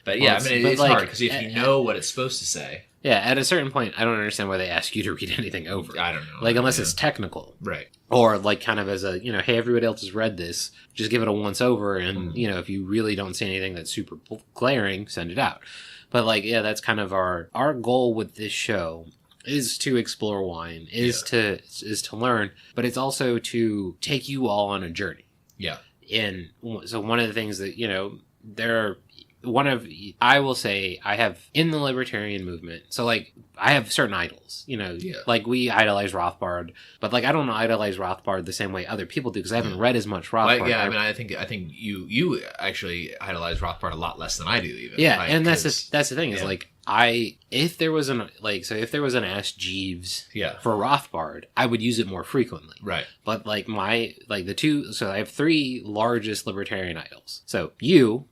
But yeah, I mean, it's like, hard because if you know what it's supposed to say. Yeah, at a certain point, I don't understand why they ask you to read anything over. I don't know. Like, unless it's technical. Right. Or, like, kind of as a, hey, everybody else has read this, just give it a once over, and, if you really don't see anything that's super glaring, send it out. But, like, yeah, that's kind of our goal with this show is to explore wine, is to learn, but it's also to take you all on a journey. Yeah. And so one of the things that, I will say I have in the libertarian movement. So like I have certain idols, like we idolize Rothbard, but like I don't idolize Rothbard the same way other people do because I haven't read as much Rothbard. Like, I mean, I think you actually idolize Rothbard a lot less than I do even. Yeah, like, and that's the thing is like if there was an Ask Jeeves for Rothbard, I would use it more frequently. Right. But like I have 3 largest libertarian idols. So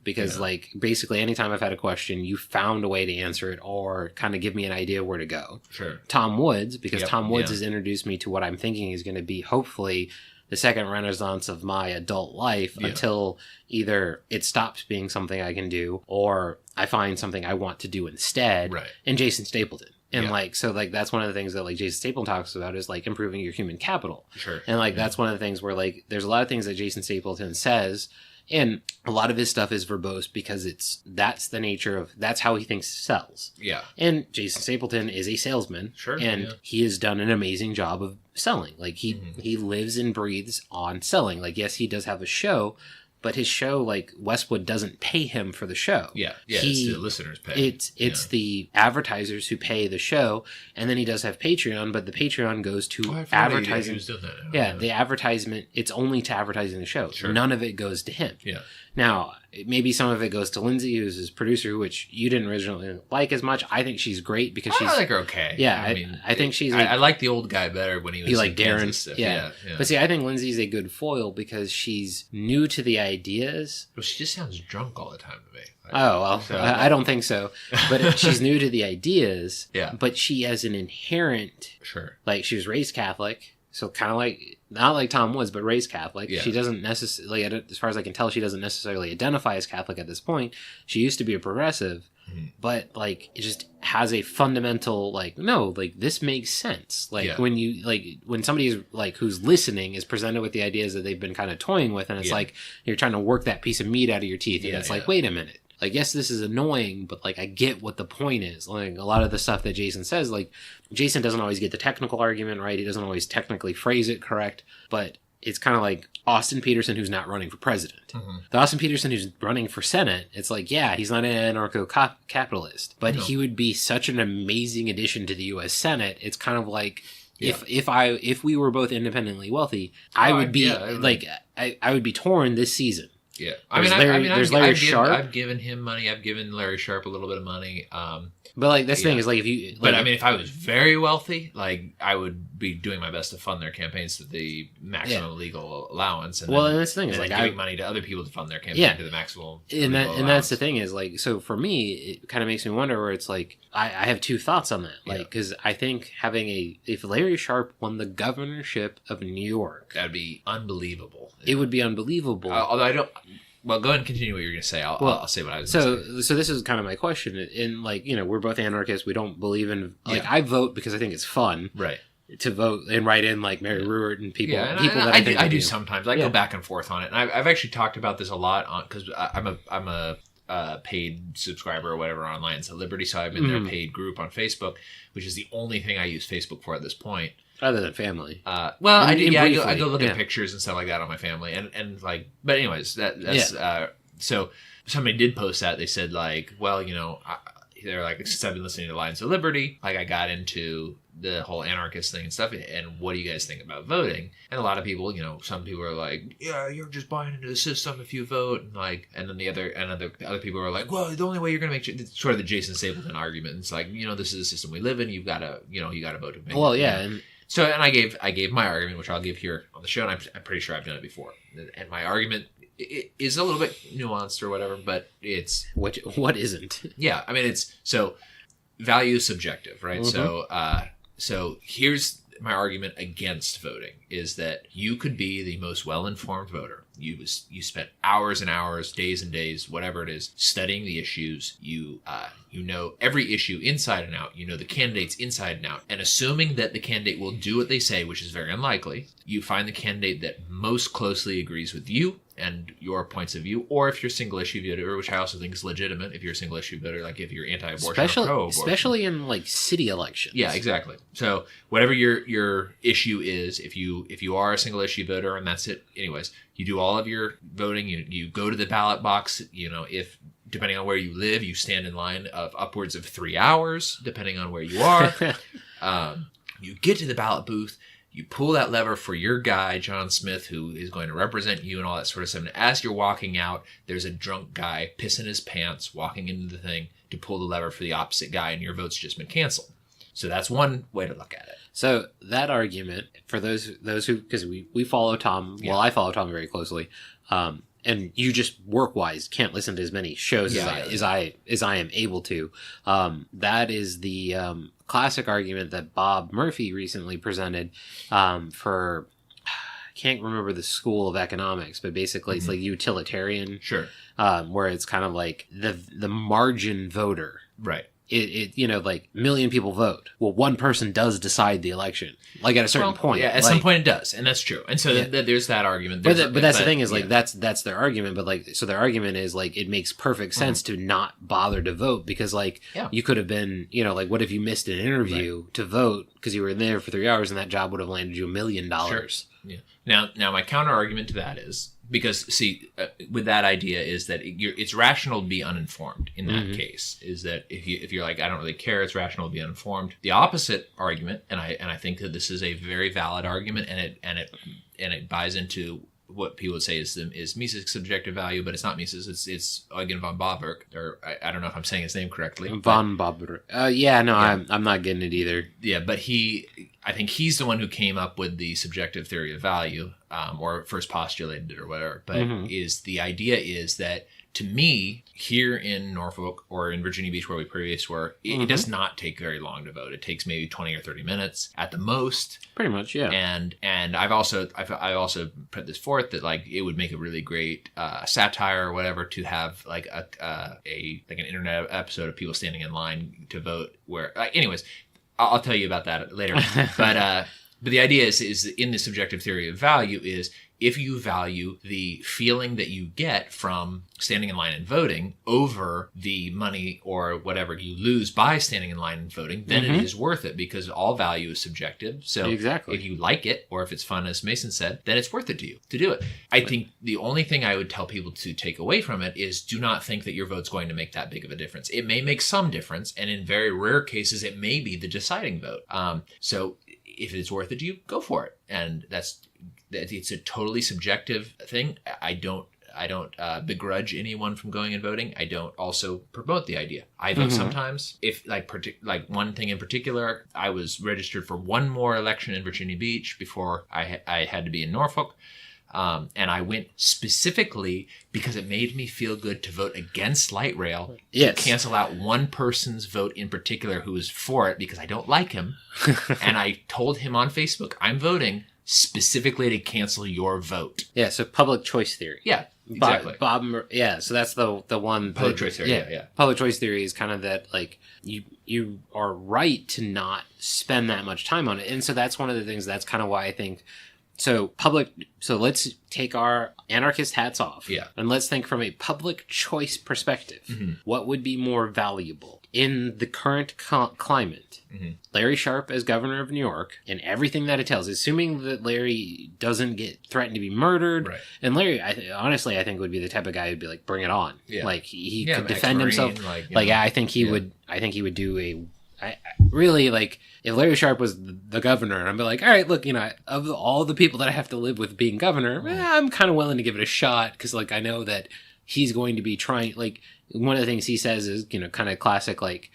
because like basically anytime I've had a question, you found a way to answer it or kind of give me an idea where to go. Sure. Tom Woods, because Tom Woods has introduced me to what I'm thinking is going to be hopefully the second renaissance of my adult life until either it stops being something I can do or I find something I want to do instead. Right. And Jason Stapleton. And that's one of the things that like Jason Stapleton talks about is like improving your human capital. Sure. And like that's one of the things where like there's a lot of things that Jason Stapleton says, and a lot of his stuff is verbose because that's how he thinks sells. Yeah. And Jason Stapleton is a salesman. Sure. And he has done an amazing job of selling. Like he lives and breathes on selling. Like, yes, he does have a show, but his show, like Westwood doesn't pay him for the show. Yeah. Yeah. It's the listeners pay. It's the advertisers who pay the show. And then he does have Patreon, but the Patreon goes to advertising. The advertisement, it's only to advertising the show. Sure. None of it goes to him. Yeah. Now, maybe some of it goes to Lindsay, who's his producer, which you didn't originally like as much. I think she's great because I like her okay. Yeah, I think she's... I like the old guy better when he was like Darren. Stuff. Yeah. But see, I think Lindsay's a good foil because she's new to the ideas. Well, she just sounds drunk all the time to me. I don't think so. But she's new to the ideas. Yeah. But she has an inherent... Sure. Like, she was raised Catholic. So kind of like, not like Tom Woods, but raised Catholic. Yeah. She doesn't necessarily, as far as I can tell, she doesn't necessarily identify as Catholic at this point. She used to be a progressive, but like, it just has a fundamental, like, no, like this makes sense. Like when somebody's like, who's listening is presented with the ideas that they've been kind of toying with, and it's like, you're trying to work that piece of meat out of your teeth. And it's like, wait a minute. Like, yes, this is annoying, but, like, I get what the point is. Like, a lot of the stuff that Jason says, like, Jason doesn't always get the technical argument right. He doesn't always technically phrase it correct. But it's kind of like Austin Peterson, who's not running for president. The Austin Peterson who's running for Senate, it's like, yeah, he's not an anarcho-capitalist. But he would be such an amazing addition to the U.S. Senate. It's kind of like... Yeah. If we were both independently wealthy, I would be I would be torn this season. Yeah, there's Larry Sharp. I've given him money. I've given Larry Sharp a little bit of money. But like that's the thing is like if you. Like, but I mean, if I was very wealthy, like I would be doing my best to fund their campaigns to the maximum legal allowance. And and that's the thing is like giving money to other people to fund their campaign to the maximum. And that's the thing is like so for me, it kind of makes me wonder where it's like I have 2 thoughts on that. Like because I think if Larry Sharp won the governorship of New York, that'd be unbelievable. It would be unbelievable. Although I don't. Well, go ahead and continue what you're going to say. I'll say what I was going to say. So this is kind of my question. In like, we're both anarchists. We don't believe in... Like, I vote because I think it's fun. Right. To vote and write in, like, Mary Ruwart and people that I do sometimes. I go back and forth on it. And I've actually talked about this a lot because I'm a paid subscriber or whatever online. So Liberty, so I'm in their paid group on Facebook, which is the only thing I use Facebook for at this point. Other than family. I go look at pictures and stuff like that on my family. And like, but anyways, that's, so somebody did post that. They said like, well, they're like, since I've been listening to Lions of Liberty, like I got into the whole anarchist thing and stuff, and what do you guys think about voting? And a lot of people, some people are like, yeah, you're just buying into the system if you vote, and then the other people are like, well, the only way you're going to make it's sort of the Jason Stapleton argument. It's like, this is the system we live in. You've got to, you got to vote to make. Well, yeah. And I gave my argument, which I'll give here on the show, and I'm pretty sure I've done it before. And my argument is a little bit nuanced or whatever, but it's what isn't? Yeah, I mean, it's so value is subjective, right? Mm-hmm. So here's my argument against voting is that you could be the most well-informed voter. You spent hours and hours, days and days, whatever it is, studying the issues. You know every issue inside and out. You know the candidates inside and out. And assuming that the candidate will do what they say, which is very unlikely, you find the candidate that most closely agrees with you and your points of view, or if you're single issue voter, which I also think is legitimate if you're a single issue voter, like if you're anti-abortion or pro-abortion. Especially in like city elections. Yeah, exactly. So whatever your issue is, if you are a single issue voter and that's it, anyways, you do all of your voting, you go to the ballot box, if depending on where you live, you stand in line of upwards of 3 hours, depending on where you are. You get to the ballot booth. You pull that lever for your guy, John Smith, who is going to represent you and all that sort of stuff. And as you're walking out, there's a drunk guy pissing his pants, walking into the thing to pull the lever for the opposite guy, and your vote's just been canceled. So that's one way to look at it. So that argument, for those who, because we follow Tom, well, I follow Tom very closely, and you just work-wise can't listen to as many shows as I am able to. That is the classic argument that Bob Murphy recently presented for, I can't remember the school of economics, but basically it's like utilitarian. Sure. Where it's kind of like the margin voter. Right. It like a million people vote. Well, one person does decide the election, like at a certain point. Yeah, at some point it does, and that's true. And so there's that argument. But that's the thing is like that's their argument. But like so their argument is like it makes perfect sense to not bother to vote because like you could have been like what if you missed an interview to vote because you were in there for 3 hours and that job would have landed you $1 million. Sure. Yeah. Now my counter argument to that is. Because, see, with that idea is that it's rational to be uninformed in that case. Is that if you're like, I don't really care, it's rational to be uninformed. The opposite argument, and I think that this is a very valid argument, and it buys into what people would say is Mises' subjective value, but it's not Mises. It's Eugen von Bauwerk, or I don't know if I'm saying his name correctly. Von Bauwerk. I'm not getting it either. Yeah, but I think he's the one who came up with the subjective theory of value, or first postulated it or whatever. But the idea is that, to me, here in Norfolk or in Virginia Beach where we previously were, it does not take very long to vote. It takes maybe 20 or 30 minutes at the most. Pretty much, yeah. And I've also put this forth that like it would make a really great satire or whatever to have like an internet episode of people standing in line to vote. Where, anyways, I'll tell you about that later. But the idea is in the subjective theory of value is if you value the feeling that you get from standing in line and voting over the money or whatever you lose by standing in line and voting, then it is worth it because all value is subjective. So if you like it or if it's fun, as Mason said, then it's worth it to you to do it. I think the only thing I would tell people to take away from it is do not think that your vote's going to make that big of a difference. It may make some difference, and in very rare cases, it may be the deciding vote. So if it's worth it to you, go for it. And it's a totally subjective thing. I don't begrudge anyone from going and voting. I don't also promote the idea. I vote sometimes. If like one thing in particular, I was registered for one more election in Virginia Beach before I had to be in Norfolk. And I went specifically because it made me feel good to vote against light rail. Yes. To cancel out one person's vote in particular who was for it because I don't like him. And I told him on Facebook, I'm voting specifically to cancel your vote. Yeah, so public choice theory. Yeah, exactly. So that's the one. Public choice theory, yeah. Public choice theory is kind of that, like, you are right to not spend that much time on it. And so that's one of the things, that's kind of why I think... So let's take our anarchist hats off. Yeah. And let's think from a public choice perspective. What would be more valuable in the current climate? Larry Sharpe as governor of New York and everything that it tells, assuming that Larry doesn't get threatened to be murdered. Right. And Larry, honestly, I think would be the type of guy who'd be like, bring it on. Yeah. Like he could defend himself. I think he would do really, like, if Larry Sharpe was the governor, I'd be like, all right, look, of all the people that I have to live with being governor, I'm kind of willing to give it a shot because, like, I know that he's going to be trying, like, one of the things he says is, kind of classic, like,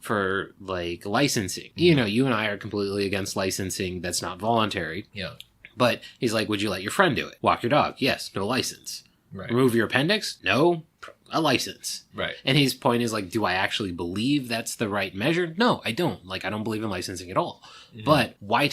for, like, licensing. You and I are completely against licensing that's not voluntary. Yeah. But he's like, would you let your friend do it? Walk your dog? Yes. No license. Right. Remove your appendix? No. A license. Right. And his point is, like, do I actually believe that's the right measure? No, I don't. Like, I don't believe in licensing at all. Mm-hmm. But why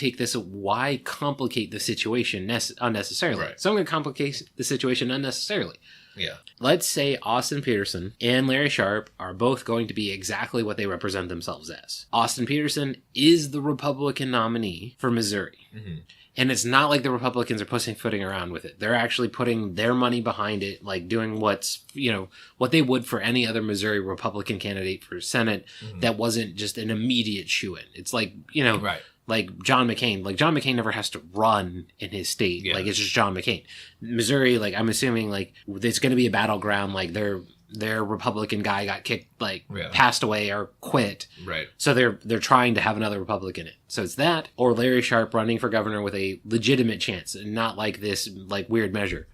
complicate the situation unnecessarily? Right. So I'm going to complicate the situation unnecessarily. Yeah. Let's say Austin Peterson and Larry Sharpe are both going to be exactly what they represent themselves as. Austin Peterson is the Republican nominee for Missouri. Mm-hmm. And it's not like the Republicans are pussyfooting around with it. They're actually putting their money behind it, like doing what they would for any other Missouri Republican candidate for Senate that wasn't just an immediate shoo-in. It's like, right. Like John McCain. Like, John McCain never has to run in his state. Yeah. Like, it's just John McCain. Missouri, like, I'm assuming, like, it's going to be a battleground. Like, their Republican guy got kicked, like, passed away or quit. Right. So they're trying to have another Republican in. So it's that, or Larry Sharpe running for governor with a legitimate chance, and not like this, like, weird measure.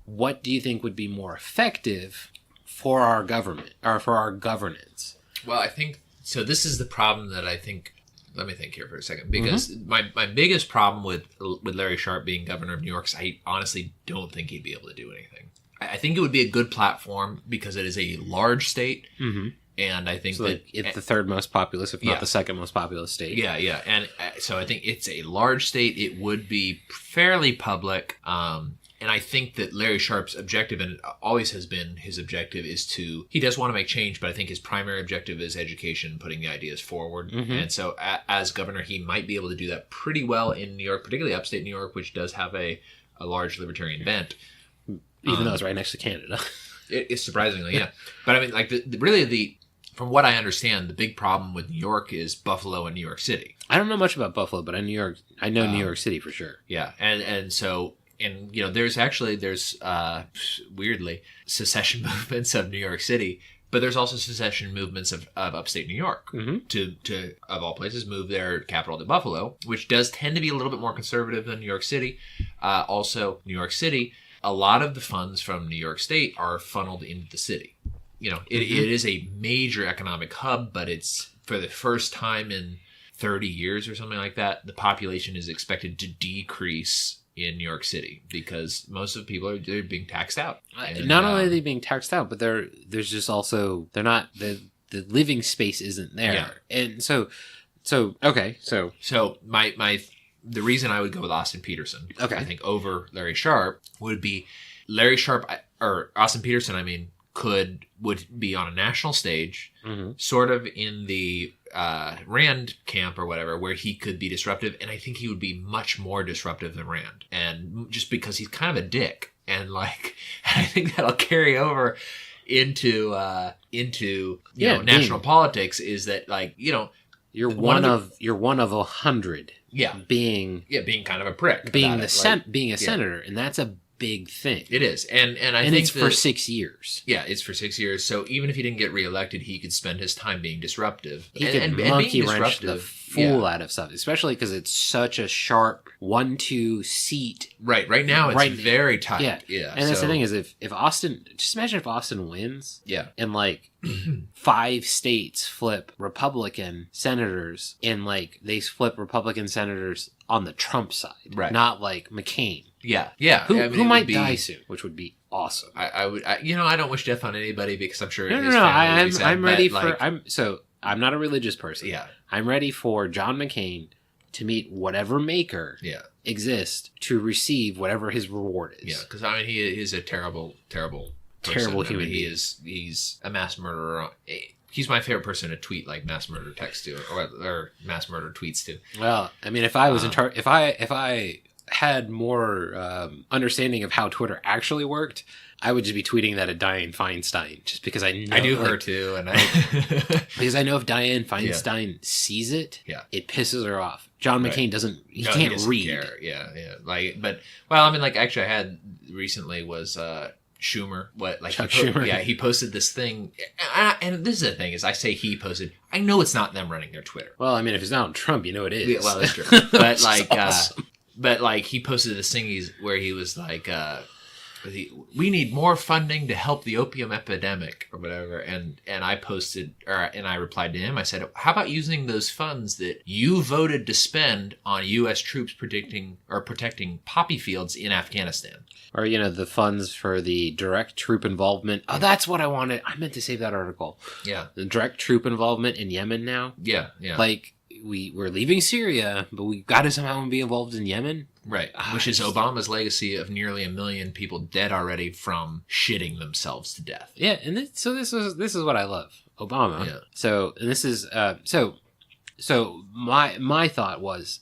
What do you think would be more effective for our government, or for our governance? Well, I think, so this is the problem that I think, let me think here for a second, because my biggest problem with Larry Sharpe being governor of New York is I honestly don't think he'd be able to do anything. I think it would be a good platform because it is a large state, and I think that it's the third most populous, if not the second most populous state. Yeah, and so I think it's a large state. It would be fairly public, and I think that Larry Sharpe's objective, and it always has been his objective, is he does want to make change, but I think his primary objective is education, putting the ideas forward. And so as governor, he might be able to do that pretty well in New York, particularly upstate New York, which does have a large libertarian bent. Even though it's right next to Canada. It's surprisingly, yeah. But I mean, like, from what I understand, the big problem with New York is Buffalo and New York City. I don't know much about Buffalo, but I know New York City for sure. Yeah, and so, there's weirdly secession movements of New York City, but there's also secession movements of upstate New York to of all places move their capital to Buffalo, which does tend to be a little bit more conservative than New York City. Also, New York City, a lot of the funds from New York State are funneled into the city. It is a major economic hub, but it's, for the first time in 30 years or something like that, the population is expected to decrease in New York City because most of the people they're being taxed out. Not only are they being taxed out, but there's just also, they're not, the living space isn't there. Yeah. And so okay. So the reason I would go with Austin Peterson, I think, over Larry Sharpe would be Larry Sharpe, or Austin Peterson, I mean, would be on a national stage, sort of in the Rand camp or whatever, where he could be disruptive. And I think he would be much more disruptive than Rand. And just because he's kind of a dick. And, like, I think that'll carry over into national politics, is that, like, you're one of 100. Yeah, being kind of a prick, being a senator, and that's a big thing. It is, and I think it's for 6 years. Yeah, it's for 6 years. So even if he didn't get reelected, he could spend his time being disruptive. He could monkey wrench the fool out of stuff, especially because it's such a sharp 1-2 seat. Right now it's very tight. Yeah. And that's the thing is, if Austin, just imagine if Austin wins. Yeah. And, like, 5 states flip Republican senators, and, like, they flip Republican senators on the Trump side, right? Not like McCain. Yeah. Who might die soon, which would be awesome. I don't wish death on anybody because I'm sure. No. I'm ready for. I'm not a religious person. Yeah. I'm ready for John McCain to meet whatever maker exists to receive whatever his reward is. Yeah, because I mean he is a terrible person. Human being. He's a mass murderer. He's my favorite person to tweet, like, mass murder texts to, or mass murder tweets to. Well, I mean, if I was if I had more understanding of how Twitter actually worked, I would just be tweeting that at Dianne Feinstein, just because I know. I do her too, and because I know if Dianne Feinstein sees it, it pisses her off. John McCain doesn't. He can't read. Care. Yeah. Like, but I mean, like, actually, I had recently was Schumer. Chuck Schumer. Yeah, he posted this thing. And this is the thing, is I say he posted. I know it's not them running their Twitter. Well, I mean, if it's not Trump, you know it is. Yeah, well, that's true. But like, awesome. But like, he posted this thing where he was like, we need more funding to help the opium epidemic or whatever. And I posted, and I replied to him. I said, how about using those funds that you voted to spend on U.S. troops protecting poppy fields in Afghanistan? Or, the funds for the direct troop involvement. Oh, that's what I wanted. I meant to save that article. Yeah. The direct troop involvement in Yemen now. Yeah, yeah. Like, we're leaving Syria, but we got to somehow be involved in Yemen. Right, which is Obama's legacy of nearly 1 million people dead already from shitting themselves to death. Yeah, and this is what I love, Obama. Yeah. So, and this is so my thought was,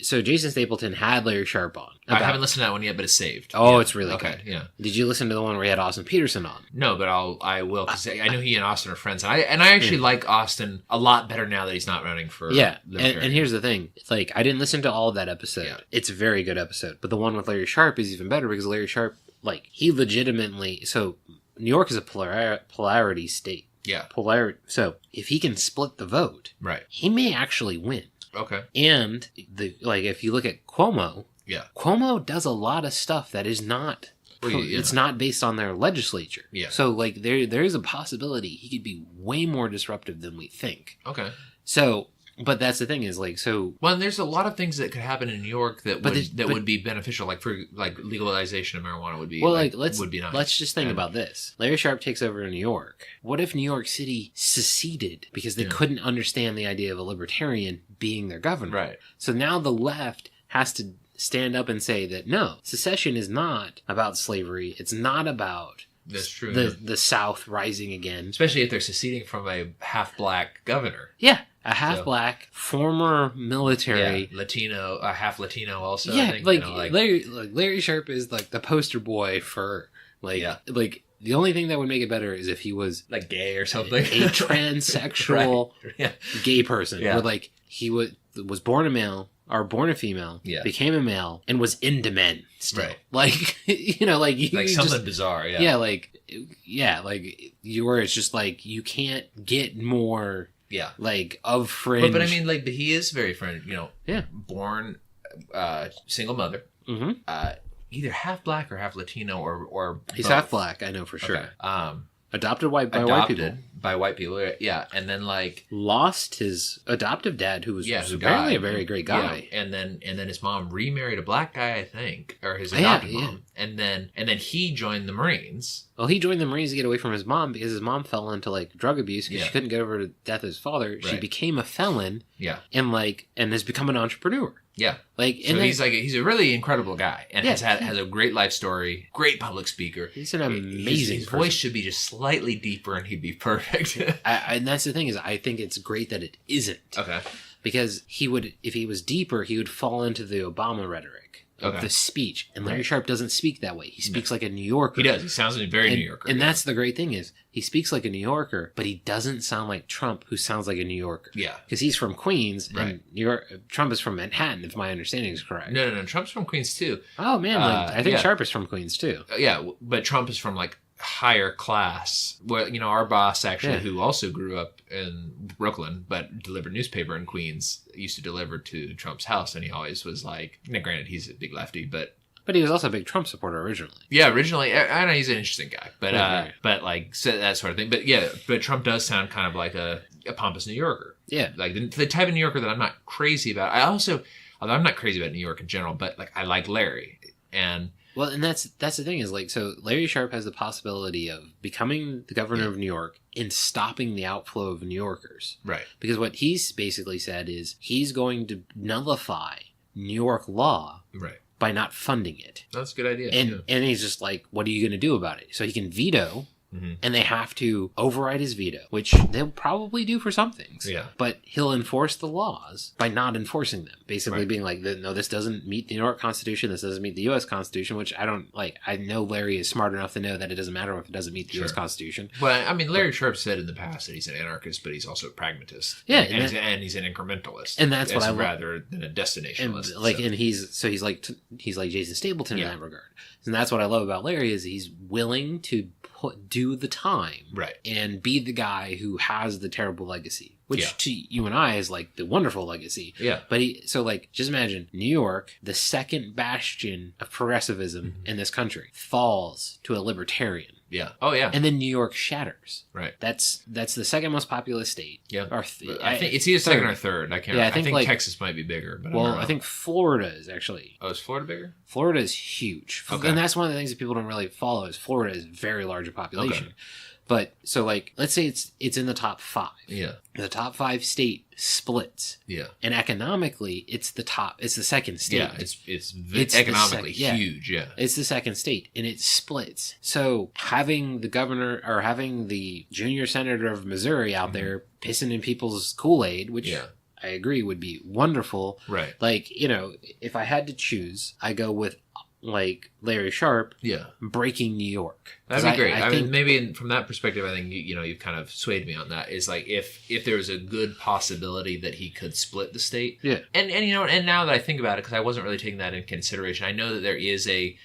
So Jason Stapleton had Larry Sharpe on. I haven't listened to that one yet, but it's saved. Oh, yeah. It's really okay, good. Yeah. Did you listen to the one where he had Austin Peterson on? No, but I will. Cause I know he and Austin are friends, and I actually like Austin a lot better now that he's not running for. Yeah, and here's the thing: it's like I didn't listen to all of that episode. Yeah. It's a very good episode, but the one with Larry Sharpe is even better because Larry Sharpe, like, he legitimately. So New York is a polarity state. Yeah. So if he can split the vote, right, he may actually win. Okay. And if you look at Cuomo, yeah, Cuomo does a lot of stuff that is not. It's not based on their legislature. Yeah. So like there is a possibility he could be way more disruptive than we think. Okay. So, but that's the thing is like so. Well, and there's a lot of things that could happen in New York that would be beneficial. Like for legalization of marijuana would be would be nice. Let's just think about this. Larry Sharpe takes over in New York. What if New York City seceded because they couldn't understand the idea of a libertarian being their governor? Right. So now the left has to stand up and say that no, secession is not about slavery. It's not about that's true. The South rising again, especially if they're seceding from a half-black governor. Yeah. A half-black, former military... Yeah, Latino, a half-Latino also, yeah, I think. Larry Sharpe is like the poster boy for, like, the only thing that would make it better is if he was... like gay or something. A transsexual gay person. Yeah. Where, like, he was born a male, or born a female, became a male, and was into men still. Right. Like, like something bizarre, yeah. Yeah, where it's just like, you can't get more... Yeah, like of fringe. But I mean, like, he is very fringe. Born single mother. Mm-hmm. Either half black or half Latino or he's both. Half black. I know for sure. Okay. Adopted by white people. By white people, yeah. And then like lost his adoptive dad, who was apparently a very great guy. Yeah. And then his mom remarried a black guy, I think, or his adopted mom. And then he joined the Marines. Well, he joined the Marines to get away from his mom because his mom fell into like drug abuse because she couldn't get over the death of his father. Right. She became a felon. Yeah. And has become an entrepreneur. Yeah. So he's a really incredible guy and has a great life story, great public speaker. He's an amazing His voice should be just slightly deeper and he'd be perfect. And that's the thing is I think it's great that it isn't. Okay. Because if he was deeper, he would fall into the Obama rhetoric. Of the speech. And Larry Sharpe doesn't speak that way. He speaks like a New Yorker. He does. He sounds very New Yorker. And that's the great thing is he speaks like a New Yorker, but he doesn't sound like Trump, who sounds like a New Yorker. Yeah. Because he's from Queens, and Trump is from Manhattan, if my understanding is correct. No. Trump's from Queens, too. Oh, man. I think Sharpe is from Queens, too. Yeah, but Trump is from, like, higher class. Well, our boss actually, who also grew up in Brooklyn but delivered newspaper in Queens, used to deliver to Trump's house, and he always was like, now granted he's a big lefty, but he was also a big Trump supporter originally. Yeah, originally. I know he's an interesting guy, but like so that sort of thing. But Trump does sound kind of like a pompous New Yorker. Yeah, like the type of New Yorker that I'm not crazy about. Although I'm not crazy about New York in general, but like I like Larry and. Well, and that's the thing is like, so Larry Sharpe has the possibility of becoming the governor of New York and stopping the outflow of New Yorkers. Right. Because what he's basically said is he's going to nullify New York law. Right. By not funding it. That's a good idea. And he's just like, what are you going to do about it? So he can veto And they have to override his veto, which they'll probably do for some things. Yeah. But he'll enforce the laws by not enforcing them. Basically being like, no, this doesn't meet the New York Constitution. This doesn't meet the U.S. Constitution, which I don't like. I know Larry is smart enough to know that it doesn't matter if it doesn't meet the U.S. Constitution. Well, I mean, Larry Sharpe said in the past that he's an anarchist, but he's also a pragmatist. Yeah. And he's an incrementalist. And that's what I rather than a destinationalist. And he's like Jason Stapleton in that regard. And that's what I love about Larry is he's willing to do the time and be the guy who has the terrible legacy, which to you and I is like the wonderful legacy. Yeah. But just imagine New York, the second bastion of progressivism in this country, falls to a libertarian. Yeah. Oh, yeah. And then New York shatters. Right. That's the second most populous state. Yeah. I think it's either second or third. I can't. Yeah, I think like, Texas might be bigger. But I think Florida is actually. Oh, is Florida bigger? Florida is huge. Okay. And that's one of the things that people don't really follow is Florida is very large in population. Okay. But so like let's say it's in the top 5. Yeah. The top 5 state splits. Yeah. And economically it's the second state. Yeah, it's economically huge, yeah. It's the second state and it splits. So having the governor or having the junior senator of Missouri out there pissing in people's Kool-Aid, which I agree would be wonderful. Right. Like, if I had to choose, I go with like Larry Sharpe breaking New York. That'd be great. I mean, maybe from that perspective, I think you've kind of swayed me on that. Is like if there was a good possibility that he could split the state. Yeah. And and now that I think about it, because I wasn't really taking that into consideration, I know that there is a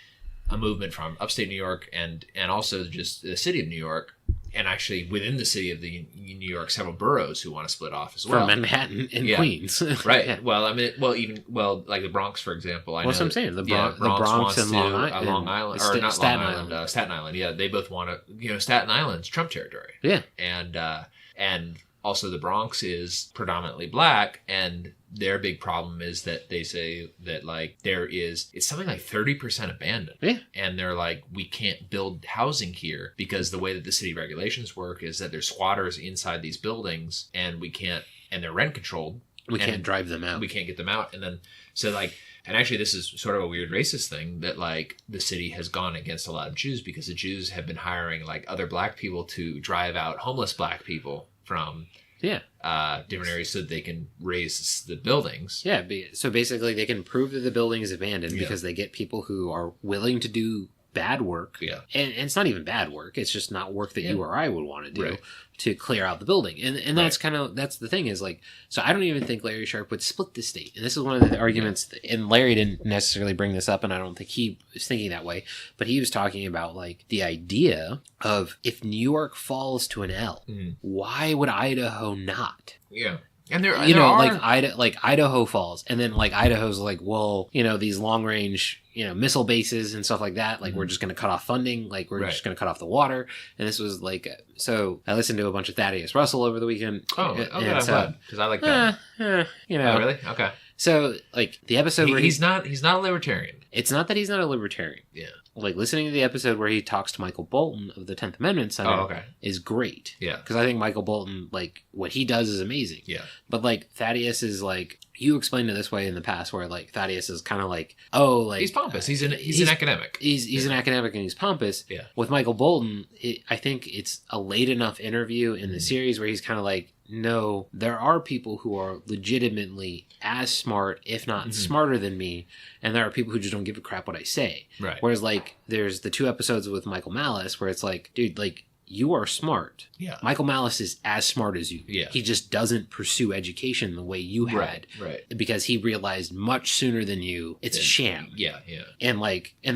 movement from upstate New York and also just the city of New York. And actually, within the city of the New York, several boroughs who want to split off as well. From Manhattan and Queens. Right. Yeah. Well, I mean, like the Bronx, for example. That's what I'm saying. The Bronx and Long Island. Or not Staten Long Island. Staten Island. Yeah, they both want to, Staten Island's Trump territory. Yeah. And also the Bronx is predominantly black, and their big problem is that they say that like it's something like 30% abandoned. Yeah. And they're like, we can't build housing here because the way that the city regulations work is that there's squatters inside these buildings and they're rent controlled. We can't drive them out. We can't get them out. And then, so like, and actually this is sort of a weird racist thing that like the city has gone against a lot of Jews because the Jews have been hiring like other black people to drive out homeless black people from different areas so that they can raise the buildings. Yeah, so basically they can prove that the building is abandoned because they get people who are willing to do bad work. Yeah. And it's not even bad work. It's just not work that you or I would want to do to clear out the building. And that's that's the thing is like, so I don't even think Larry Sharpe would split the state. And this is one of the arguments, and Larry didn't necessarily bring this up, and I don't think he was thinking that way, but he was talking about like the idea of if New York falls to an L, why would Idaho not? Yeah. And there like Idaho falls, and then like Idaho's like, well, these long range, missile bases and stuff like that. Like we're just going to cut off funding. Like we're just going to cut off the water. And this was like, so I listened to a bunch of Thaddeus Russell over the weekend. Oh, okay, because I like that. Oh, really? Okay. So like the episode where he's not a libertarian. It's not that he's not a libertarian. Yeah. Like listening to the episode where he talks to Michael Bolton of the 10th Amendment Center is great. Yeah. Because I think Michael Bolton, like what he does is amazing. Yeah. But like Thaddeus is like, you explained it this way in the past where like Thaddeus is kind of like, oh, like he's pompous. He's an academic. He's an academic and he's pompous. Yeah. With Michael Bolton, I think it's a late enough interview in the series where he's kind of like, no, there are people who are legitimately as smart, if not smarter than me, and there are people who just don't give a crap what I say. Right. Whereas, like, there's the 2 episodes with Michael Malice where it's like, dude, like, you are smart. Yeah. Michael Malice is as smart as you. Yeah. He just doesn't pursue education the way you had. Right. Because he realized much sooner than you, it's a sham. Yeah. And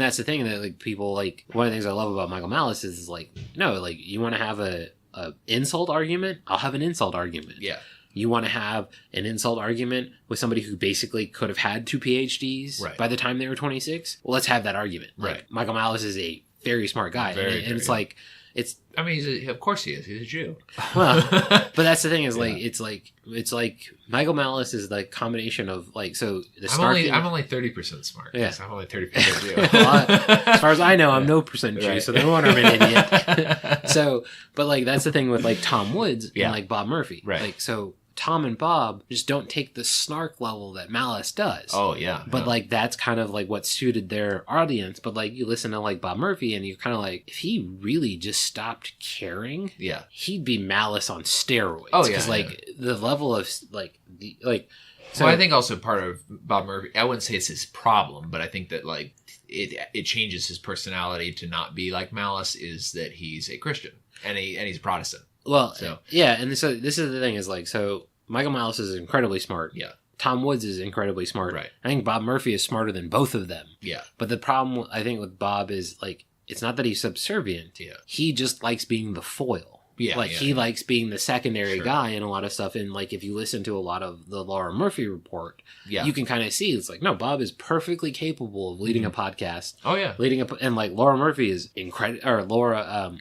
that's the thing that, like, people, like, one of the things I love about Michael Malice is like, no, like, you want to have a insult argument? I'll have an insult argument. Yeah. You want to have an insult argument with somebody who basically could have had 2 PhDs by the time they were 26? Well, let's have that argument. Right. Like, Michael Malice is a very smart guy. And it's like, I mean, of course he is. He's a Jew. Well, but that's the thing is like, it's like Michael Malice is the combination of like, so the I'm only 30% smart. Yeah. I'm only 30% Jew. Well, as far as I know, I'm no percent Jew, so no wonder I'm an idiot. So, but like, that's the thing with like Tom Woods and like Bob Murphy. Right. Like, so Tom and Bob just don't take the snark level that Malice does. Oh, yeah. But, like, that's kind of, like, what suited their audience. But, like, you listen to, like, Bob Murphy, and you're kind of like, if he really just stopped caring, he'd be Malice on steroids. Oh, yeah. Because, like, the level of, like, so I think also part of Bob Murphy, I wouldn't say it's his problem, but I think that, like, it changes his personality to not be like Malice is that he's a Christian and he's a Protestant. Well, yeah, and so this is the thing is like, so Michael Malice is incredibly smart. Yeah. Tom Woods is incredibly smart. Right. I think Bob Murphy is smarter than both of them. Yeah. But the problem, I think, with Bob is, like, it's not that he's subservient. Yeah. He just likes being the foil. Yeah. Like, he likes being the secondary guy in a lot of stuff. And, like, if you listen to a lot of the Laura Murphy report, you can kind of see it's like, no, Bob is perfectly capable of leading a podcast. Oh, yeah. And, like, Laura Murphy is incredible, or Laura,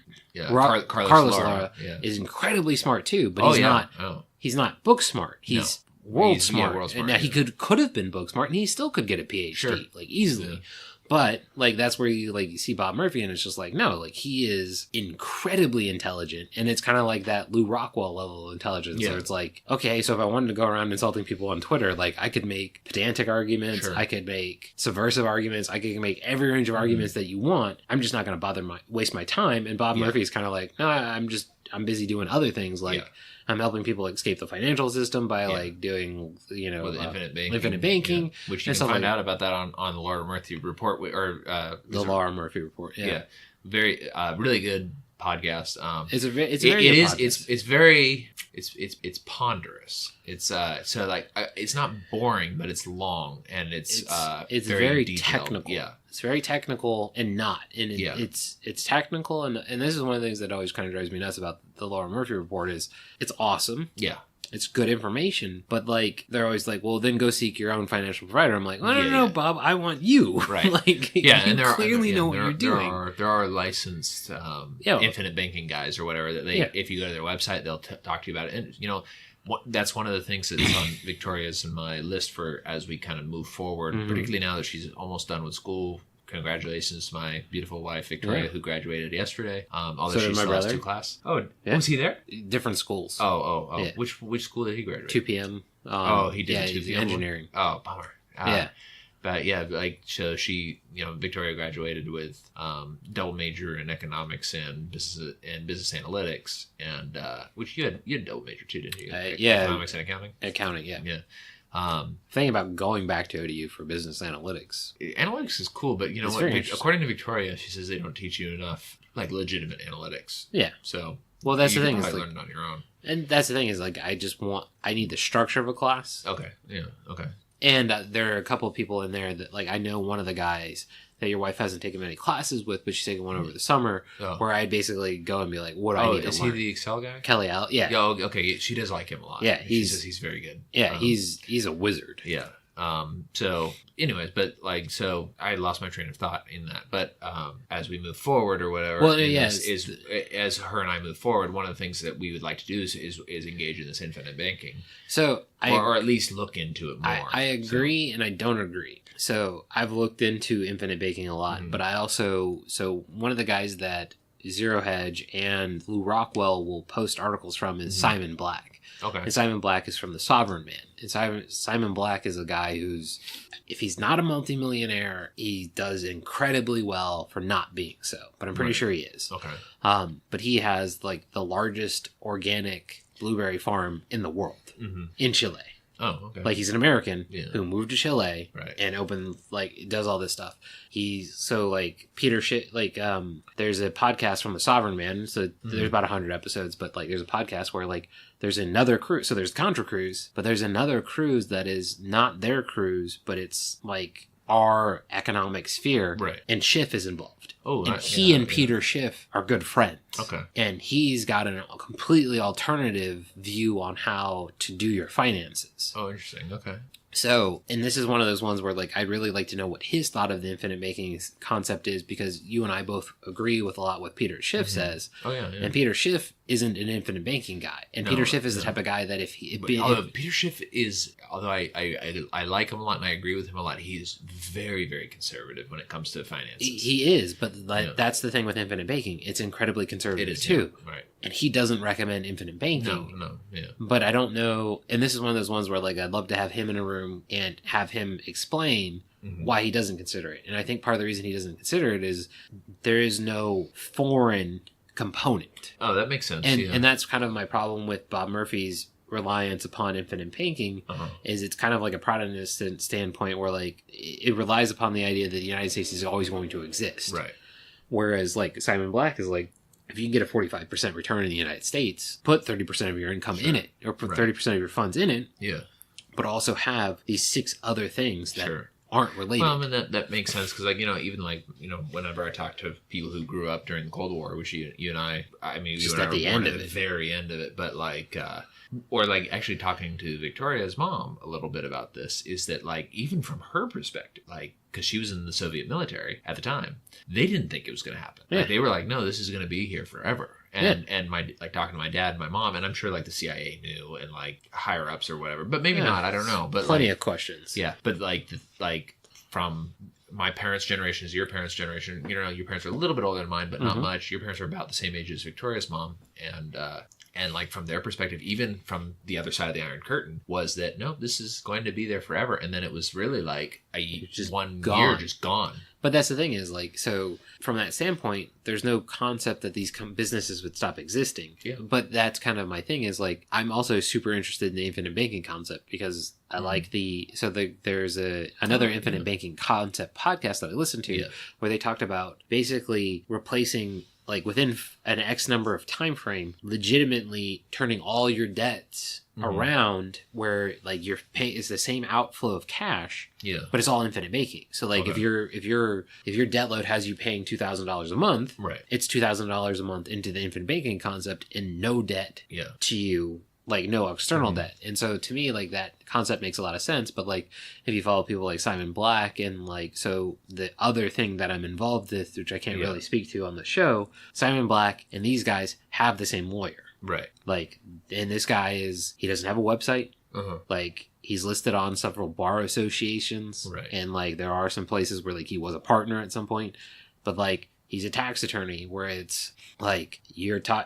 Carlos Laura is incredibly smart too, but he's not book smart. He's world smart. World smart. And now he could have been book smart, and he still could get a PhD, like, easily. Yeah. But, like, that's where you see Bob Murphy, and it's just like, no, like, he is incredibly intelligent, and it's kind of like that Lou Rockwell level of intelligence, where it's like, okay, so if I wanted to go around insulting people on Twitter, like, I could make pedantic arguments, I could make subversive arguments, I could make every range of arguments that you want. I'm just not going to waste my time, and Bob Murphy is kind of like, no, I'm busy doing other things, like, I'm helping people escape the financial system by like doing, with infinite banking, which you can find out about that on the Laura Murphy report the Laura Murphy report. Yeah. Very really good podcast. It's ponderous. It's so like it's not boring, but it's long and it's very detailed. Technical. Yeah. It's very technical and it's technical and this is one of the things that always kind of drives me nuts about the Laura Murphy report is it's awesome. Yeah. It's good information, but like they're always like, well, then go seek your own financial provider. I'm like, no, Bob, I want you. Right. Like, and you clearly know what you're doing. There are licensed infinite banking guys or whatever that if you go to their website, they'll talk to you about it. And that's one of the things that's on Victoria's and my list for as we kind of move forward, particularly now that she's almost done with school. Congratulations to my beautiful wife, Victoria, who graduated yesterday. Although she still has 2 classes. Oh, was he there? Different schools. Oh. Yeah. Which school did he graduate? 2 p.m. He did 2 p.m. engineering. Oh, bummer. But so she, Victoria graduated with double major in economics and business analytics, and which you had double major too, didn't you? Economics and accounting. Accounting, yeah. Yeah. Thinking about going back to ODU for business analytics. Analytics is cool, but according to Victoria, she says they don't teach you enough like legitimate analytics. Yeah. So that's the thing. You learn it on your own. And that's the thing is like I need the structure of a class. Okay. Yeah. Okay. And there are a couple of people in there that like I know one of the guys that your wife hasn't taken many classes with, but she's taken one over the summer where I'd basically go and be like, what do I need to learn? Is he the Excel guy? Kelly Al, yeah. Okay, she does like him a lot. Yeah, she says he's very good. Yeah, he's a wizard. Yeah. So anyways, but like, so I lost my train of thought in that, but, as we move forward or whatever, as her and I move forward, one of the things that we would like to do is engage in this infinite banking. So or at least look into it more. I agree and I don't agree. So I've looked into infinite banking a lot, but I also, one of the guys that Zero Hedge and Lou Rockwell will post articles from is Simon Black. Okay. And Simon Black is from the Sovereign Man. And Simon Black is a guy who's, if he's not a multimillionaire, he does incredibly well for not being so. But I'm pretty sure he is. Okay. But he has like the largest organic blueberry farm in the world in Chile. Oh, okay. Like he's an American who moved to Chile and opened does all this stuff. He's so like Peter there's a podcast from the Sovereign Man. So there's about 100 episodes, but like there's a podcast where like there's another cruise. So there's Contra Cruise, but there's another cruise that is not their cruise, but it's like our economic sphere. Right. And Schiff is involved. Oh, and he and Peter Schiff are good friends. Okay. And he's got a completely alternative view on how to do your finances. Oh, interesting. Okay. So, and this is one of those ones where, like, I'd really like to know what his thought of the infinite banking concept is, because you and I both agree with a lot what Peter Schiff says. Oh, yeah. And Peter Schiff isn't an infinite banking guy. And Peter Schiff is the type of guy that Peter Schiff is, although I like him a lot and I agree with him a lot, he is very, very conservative when it comes to finances. He is, but But that's the thing with infinite banking. It's incredibly conservative too. Right. And he doesn't recommend infinite banking. No, yeah. But I don't know. And this is one of those ones where like I'd love to have him in a room and have him explain why he doesn't consider it. And I think part of the reason he doesn't consider it is there is no foreign component. Oh, that makes sense. And that's kind of my problem with Bob Murphy's reliance upon infinite banking is it's kind of like a Protestant standpoint where like it relies upon the idea that the United States is always going to exist. Right. Whereas like Simon Black is like, if you can get a 45% return in the United States, put 30% of your income in it, or put 30% of your funds in it. Yeah. But also have these 6 other things that aren't related. Well, I mean, that makes sense because, like, even like, whenever I talk to people who grew up during the Cold War, which you and I mean, just you and at the end of it, the very end of it, but like, or like actually talking to Victoria's mom a little bit about this is that like even from her perspective, like because she was in the Soviet military at the time, they didn't think it was going to happen. Yeah. Like, they were like, no, this is going to be here forever. And my like talking to my dad and my mom, and I'm sure like the CIA knew and like higher ups or whatever, but maybe not. I don't know. But plenty like, of questions. Yeah, but like from my parents' generation to your parents' generation, your parents are a little bit older than mine, but not much. Your parents are about the same age as Victoria's mom, and like from their perspective, even from the other side of the Iron Curtain, was that no, this is going to be there forever. And then it was really like just 1 year just gone. But that's the thing is like, so from that standpoint, there's no concept that these businesses would stop existing. Yeah. But that's kind of my thing is like, I'm also super interested in the infinite banking concept because I like there's another infinite banking concept podcast that I listened to where they talked about basically replacing like within an X number of time frame, legitimately turning all your debts around where like your pay is the same outflow of cash, but it's all infinite banking. So like if your debt load has you paying $2,000 a month, it's $2,000 a month into the infinite banking concept and no debt to you. Like no external debt. And so to me, like that concept makes a lot of sense. But like if you follow people like Simon Black and like, so the other thing that I'm involved with, which I can't really speak to on the show, Simon Black and these guys have the same lawyer. Right. Like, and this guy he doesn't have a website. Like he's listed on several bar associations. Right. And like there are some places where like he was a partner at some point. But like he's a tax attorney where it's like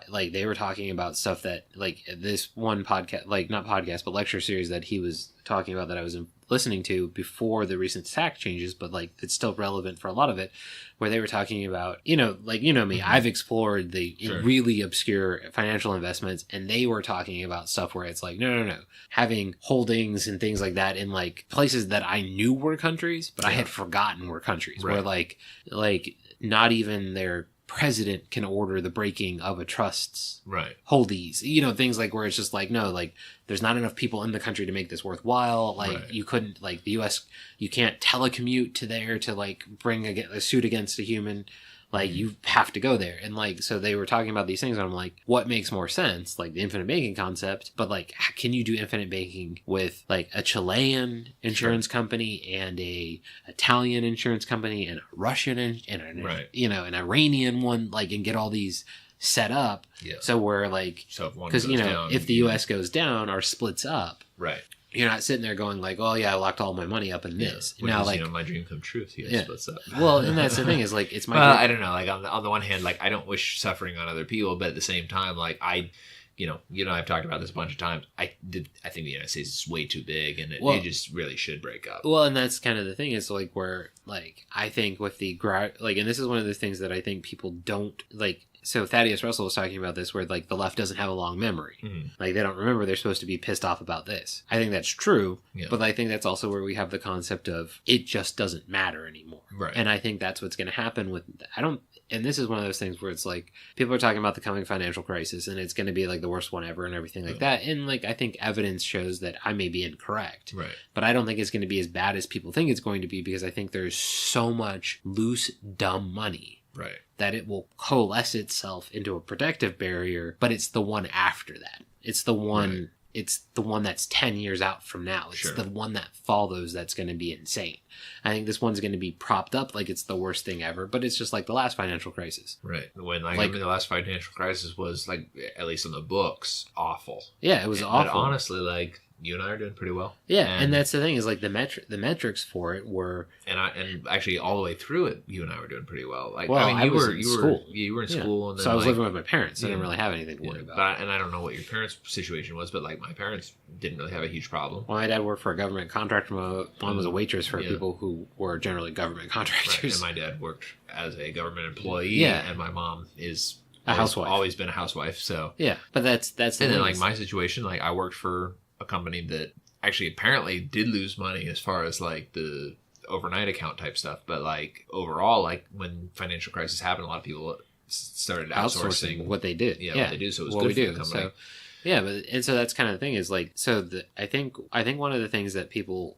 like they were talking about stuff that like this one podcast, like not podcast, but lecture series that he was talking about that I was listening to before the recent tax changes, but like it's still relevant for a lot of it, where they were talking about, like, me, I've explored the really obscure financial investments, and they were talking about stuff where it's like, no, having holdings and things like that in like places that I knew were countries, but I had forgotten were countries, where like not even their president can order the breaking of a trust's holdies, things like where it's just like, no, like there's not enough people in the country to make this worthwhile. Like you couldn't, like the US, you can't telecommute to there to like bring a suit against a human. Like you have to go there. And like, so they were talking about these things and I'm like, what makes more sense? Like the infinite banking concept, but like, can you do infinite banking with like a Chilean insurance company and a Italian insurance company and a Russian and an Iranian one, like, and get all these set up. Yeah. So we're like, because, if the US goes down or splits up. Right. You're not sitting there going like, oh yeah, I locked all my money up in this. Which now, is, like, my dream come true. Splits up. Well, and that's the thing is like, it's my. Well, I don't know. Like on the one hand, like I don't wish suffering on other people, but at the same time, like I've talked about this a bunch of times. I think the United States is way too big, and it just really should break up. Well, and that's kind of the thing is like where like I think with the and this is one of the things that I think people don't like. So Thaddeus Russell was talking about this where like the left doesn't have a long memory. Like they don't remember they're supposed to be pissed off about this. I think that's true. Yeah. But I think that's also where we have the concept of it just doesn't matter anymore. Right. And I think that's what's going to happen with, and this is one of those things where it's like people are talking about the coming financial crisis and it's going to be like the worst one ever and everything like that. And like I think evidence shows that I may be incorrect. Right. But I don't think it's going to be as bad as people think it's going to be because I think there's so much loose, dumb money. Right. That it will coalesce itself into a protective barrier, but it's the one after that. It's the one. Right. It's the one that's 10 years out from now. It's the one that follows that's going to be insane. I think this one's going to be propped up like it's the worst thing ever, but it's just like the last financial crisis. Right. When I remember the last financial crisis was like, at least in the books, awful. Yeah, it was awful. But honestly, like you and I are doing pretty well. Yeah, and that's the thing is like the metrics for it were, and actually all the way through it, you and I were doing pretty well. Like, well, I mean, you were in school, and then, so I was living with my parents. So I didn't really have anything to worry about. And I don't know what your parents' situation was, but like my parents didn't really have a huge problem. Well, my dad worked for a government contractor. My mom was a waitress for people who were generally government contractors. Right. And my dad worked as a government employee. And my mom is a housewife. Always been a housewife. So but that's and then like my situation, like I worked for a company that actually apparently did lose money as far as like the overnight account type stuff, but like overall, like when financial crisis happened, a lot of people started outsourcing what they did. What they do. So it was good for the company. So so that's kind of the thing is like, so I think one of the things that people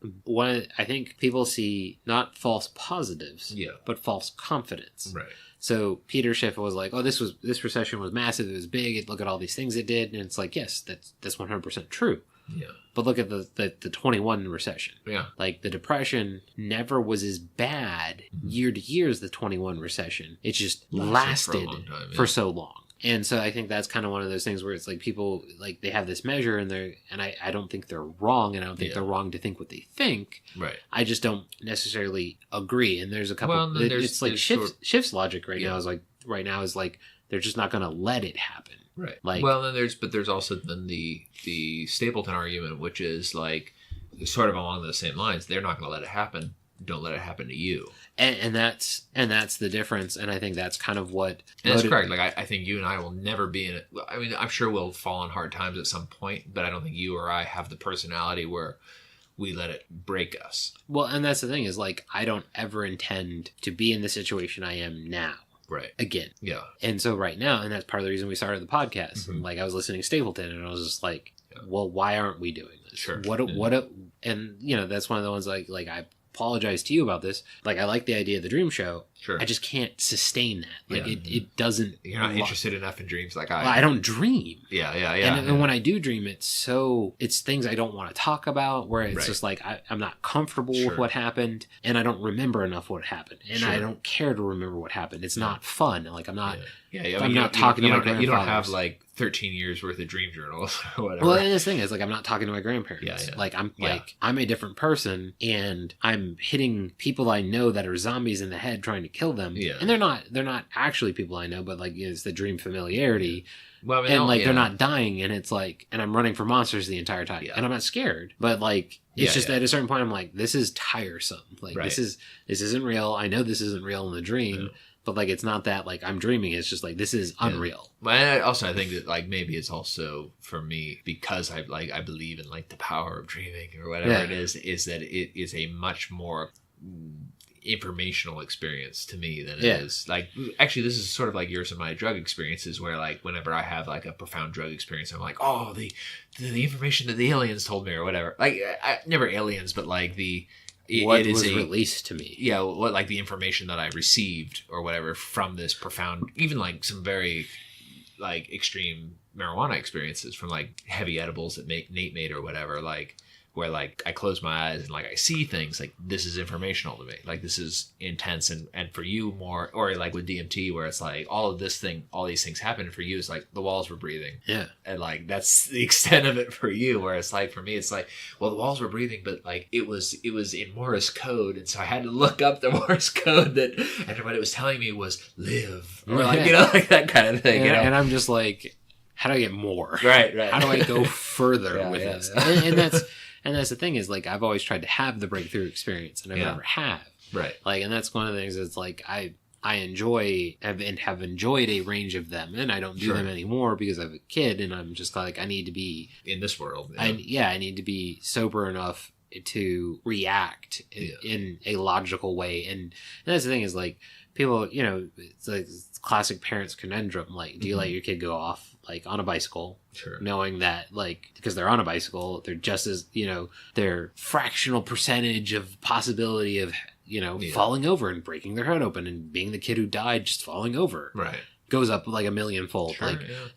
see not false positives, but false confidence. Right. So Peter Schiff was like, oh, this recession was massive. It was big. Look at all these things it did. And it's like, yes, that's 100% true. Yeah. But look at the 21 recession. Yeah. Like the depression never was as bad year to year as the 21 recession. It just lasted for so long. And so I think that's kind of one of those things where it's like people like they have this measure and I don't think they're wrong, and I don't think they're wrong to think what they think. Right. I just don't necessarily agree. And there's a couple. It's like Schiff's logic now is like they're just not going to let it happen. Right. Like, well, then there's also then the Stapleton argument, which is like sort of along those same lines. They're not going to let it happen. Don't let it happen to you. And that's the difference. And I think that's kind of what. And that's correct. Like I think you and I will never be in it. I mean, I'm sure we'll fall on hard times at some point, but I don't think you or I have the personality where we let it break us. Well, and that's the thing is like I don't ever intend to be in the situation I am now. Right. Again. Yeah. And so right now, and that's part of the reason we started the podcast. Mm-hmm. Like I was listening to Stapleton and I was just like, well, why aren't we doing this? Sure. And you know, that's one of the ones like I apologize to you about this. Like I like the idea of the dream show. Sure. I just can't sustain that. Like it doesn't. You're not interested enough in dreams like I am. Well, I don't dream. Yeah. And when I do dream, it's things I don't want to talk about, where it's just like I'm not comfortable with what happened, and I don't remember enough what happened, and I don't care to remember what happened. It's not fun. Like I'm not. I'm not talking to my grandfathers. You don't have like 13 years worth of dream journals or whatever. Well, and this thing is like I'm not talking to my grandparents. Like I'm a different person, and I'm hitting people I know that are zombies in the head trying to kill them. Yeah. And they're not actually people I know, but like it's the dream familiarity. Well, I mean, and they're not dying, and it's like, and I'm running for monsters the entire time, and I'm not scared, but like it's just at a certain point I'm like, this is tiresome. Like this isn't real. I know this isn't real in the dream. But like it's not that like I'm dreaming, it's just like this is unreal. But I think that like maybe it's also for me because I believe in like the power of dreaming or whatever it is that it is a much more informational experience to me than it is like actually this is sort of like yours and my drug experiences, where like whenever I have like a profound drug experience I'm like, oh, the information that the aliens told me or whatever, like never aliens but like what was released to me. Yeah, what like the information that I received or whatever from this profound, even like some very like extreme marijuana experiences from like heavy edibles that Nate made or whatever, like where like I close my eyes and like I see things like this is informational to me, like this is intense, and for you more, or like with DMT where it's like all these things happen, and for you it's like the walls were breathing, and like that's the extent of it for you, where it's like for me it's like, well, the walls were breathing but like it was in Morse code, and so I had to look up the Morse code and what it was telling me was live, or like you know, like that kind of thing, you know? And I'm just like, how do I get more? Right. How do I go further with this? And that's the thing is like I've always tried to have the breakthrough experience, and I never have. Right. Like, and that's one of the things that's like I have enjoyed a range of them, and I don't do them anymore because I have a kid, and I'm just like I need to be in this world. I need to be sober enough to react in a logical way, and that's the thing is like people, you know, it's like classic parents conundrum. Like, do you let your kid go off like on a bicycle, knowing that like because they're on a bicycle, they're just as, you know, their fractional percentage of possibility of, you know, falling over and breaking their head open and being the kid who died just falling over goes up like a millionfold.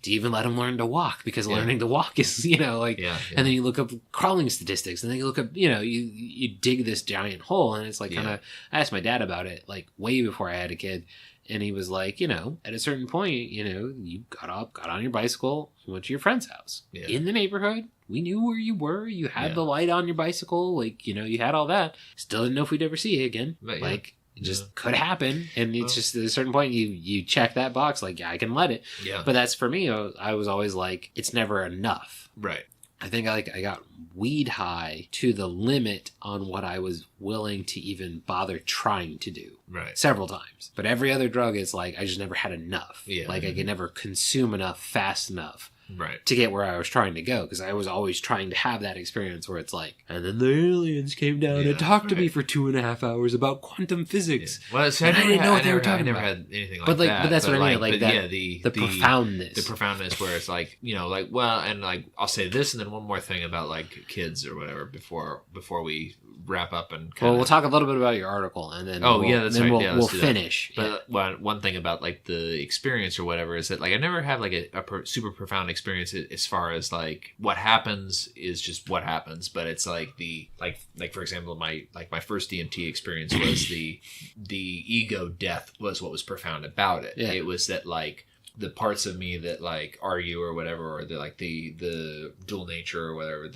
Do you even let them learn to walk? Because learning to walk is, you know, like, and then you look up crawling statistics, and then you look up, you know, you dig this giant hole, and it's like kind of, I asked my dad about it like way before I had a kid, And he was like, you know, at a certain point, you know, you got on your bicycle, went to your friend's house in the neighborhood. We knew where you were. You had the light on your bicycle. Like, you know, you had all that. Still didn't know if we'd ever see you again. But, like, it just could happen. And it's just at a certain point, you check that box, like, yeah, I can let it. Yeah. But that's for me. I was always like, it's never enough. Right. I think I got weed high to the limit on what I was willing to even bother trying to do. Right. Several times. But every other drug is like, I just never had enough. Yeah. Like, I could never consume enough fast enough. Right. To get where I was trying to go, because I was always trying to have that experience where it's like, and then the aliens came down and talked to me for 2.5 hours about quantum physics. Yeah. Well, so I didn't know what they were talking about. I never had anything like that. But that's what I mean. Like that, the profoundness. The profoundness where it's like, you know, like, well, and like, I'll say this and then one more thing about like kids or whatever before we wrap up and well, we'll talk a little bit about your article and then we'll finish. But one thing about like the experience or whatever is that like I never have like a super profound experience as far as like what happens is just what happens, but it's like like for example my first DMT experience was the ego death was what was profound about it. It was that like the parts of me that like argue or whatever, or the dual nature or whatever,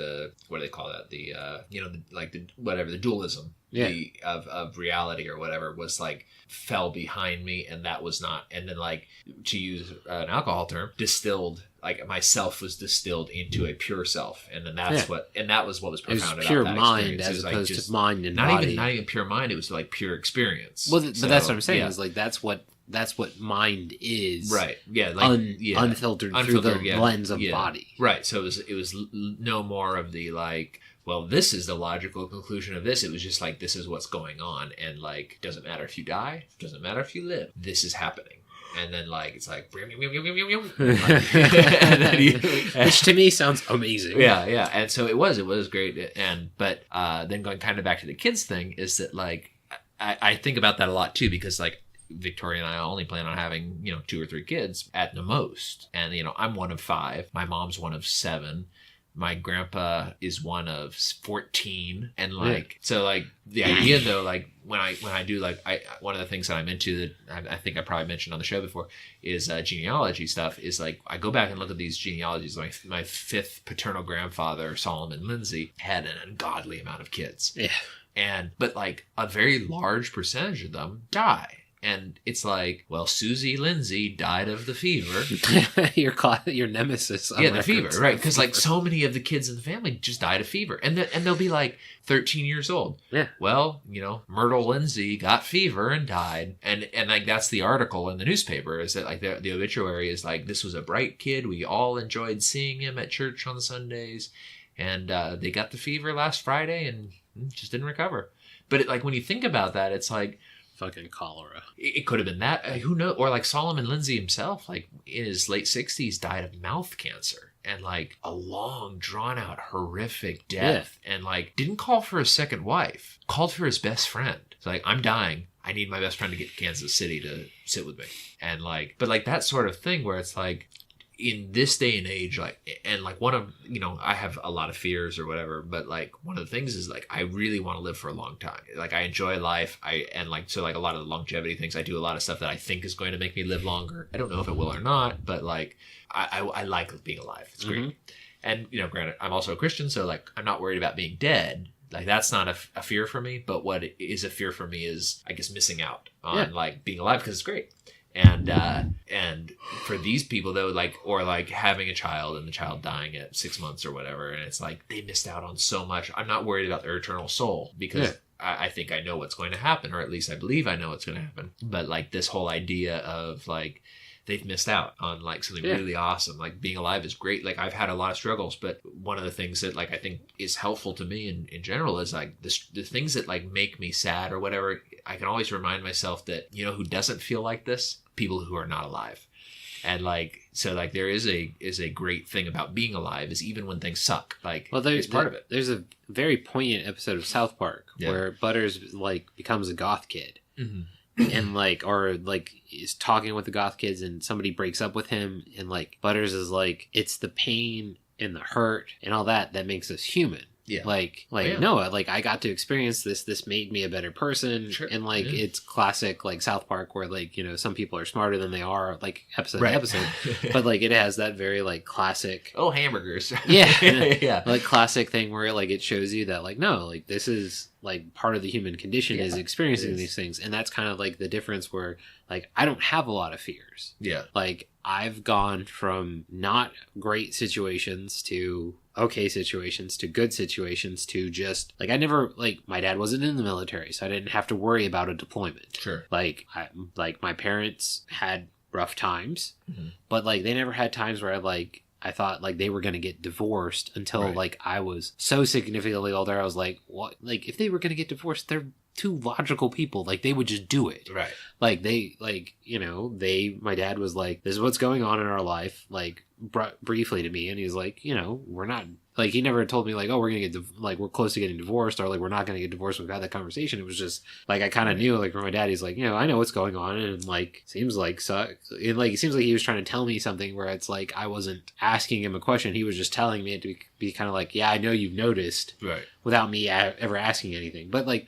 what do they call that, the dualism of reality or whatever was like fell behind me, and that was not, and then like to use an alcohol term, distilled, like myself was distilled into a pure self, and then that's that was what was profound about pure that mind experience. as opposed to mind and not body. not even pure mind, it was like pure experience. Well, but that's what I'm saying is like that's what mind is, right? Yeah, like unfiltered through the lens of body, right? So it was no more of the like, well, this is the logical conclusion of this. It was just like, this is what's going on, and like, doesn't matter if you die, doesn't matter if you live, this is happening. And then like it's like, which to me sounds amazing. Yeah. And so it was great. But then going kind of back to the kids thing is that like I think about that a lot too, because like Victoria and I only plan on having 2 or 3 kids at the most, and I'm one of 5. My mom's one of 7. My grandpa is one of 14, and like so like the idea though, like when I do like one of the things that I'm into that I think I probably mentioned on the show before is genealogy stuff, is like I go back and look at these genealogies. Like my 5th paternal grandfather, Solomon Lindsay, had an ungodly amount of kids, but like a very large percentage of them die. And it's like, well, Susie Lindsay died of the fever. your nemesis. The fever, right? Because like so many of the kids in the family just died of fever, and they'll be like 13 years old. Yeah. Well, Myrtle Lindsay got fever and died, and like that's the article in the newspaper, is that like the obituary is like, this was a bright kid. We all enjoyed seeing him at church on the Sundays, and they got the fever last Friday and just didn't recover. But like when you think about that, it's like, fucking cholera. It could have been that. Who knows? Or like Solomon Lindsay himself, like in his late 60s, died of mouth cancer, and like a long, drawn out, horrific death. And like didn't call for a second wife, called for his best friend. It's like, I'm dying. I need my best friend to get to Kansas City to sit with me. And like, but like that sort of thing where it's like, in this day and age, like, and like one of, I have a lot of fears or whatever, but like one of the things is like, I really want to live for a long time. Like I enjoy life. So like a lot of the longevity things, I do a lot of stuff that I think is going to make me live longer. I don't know if it will or not, but like, I like being alive. It's great. Mm-hmm. And, granted, I'm also a Christian, so like, I'm not worried about being dead. Like that's not a fear for me, but what is a fear for me is, I guess, missing out on like being alive, because it's great. And for these people though, like, or like having a child and the child dying at 6 months or whatever, and it's like they missed out on so much. I'm not worried about their eternal soul, because I think I know what's going to happen, or at least I believe I know what's going to happen. But like this whole idea of like, they've missed out on like something really awesome. Like being alive is great. Like I've had a lot of struggles, but one of the things that like I think is helpful to me in general is like the things that like make me sad or whatever. I can always remind myself that, who doesn't feel like this? People who are not alive. And like, so like there is a great thing about being alive, is even when things suck, like, well, it's part of it. There's a very poignant episode of South Park where Butters like becomes a goth kid. Mm-hmm. And like, or like is talking with the goth kids, and somebody breaks up with him, and like Butters is like, it's the pain and the hurt and all that makes us human. Yeah. No, like I got to experience this. This made me a better person. Sure. And like it's classic like South Park where like, you know, some people are smarter than they are like episode to episode. But like it has that very like classic hamburgers. Yeah. Like classic thing where like it shows you that like no, like this is like part of the human condition is experiencing these things. And that's kind of like the difference where like I don't have a lot of fears. Yeah. Like I've gone from not great situations to okay situations to good situations to just like I never like my dad wasn't in the military, so I didn't have to worry about a deployment. Sure. Like my parents had rough times, but like they never had times where I thought like they were going to get divorced until like I was so significantly older. I was like, what? Like if they were going to get divorced, they're two logical people. Like they would just do it. Right. Like they like, you know, my dad was like, this is what's going on in our life. Like briefly to me. And he's like, you know, we're not like, he never told me like, oh, we're going to get like, we're close to getting divorced or like, we're not going to get divorced. We've had that conversation. It was just like, I kind of knew like from my dad, he's like, you know, I know what's going on. And like, it seems like he was trying to tell me something where it's like, I wasn't asking him a question. He was just telling me it to be kind of like, yeah, I know you've noticed without me ever asking anything. But like,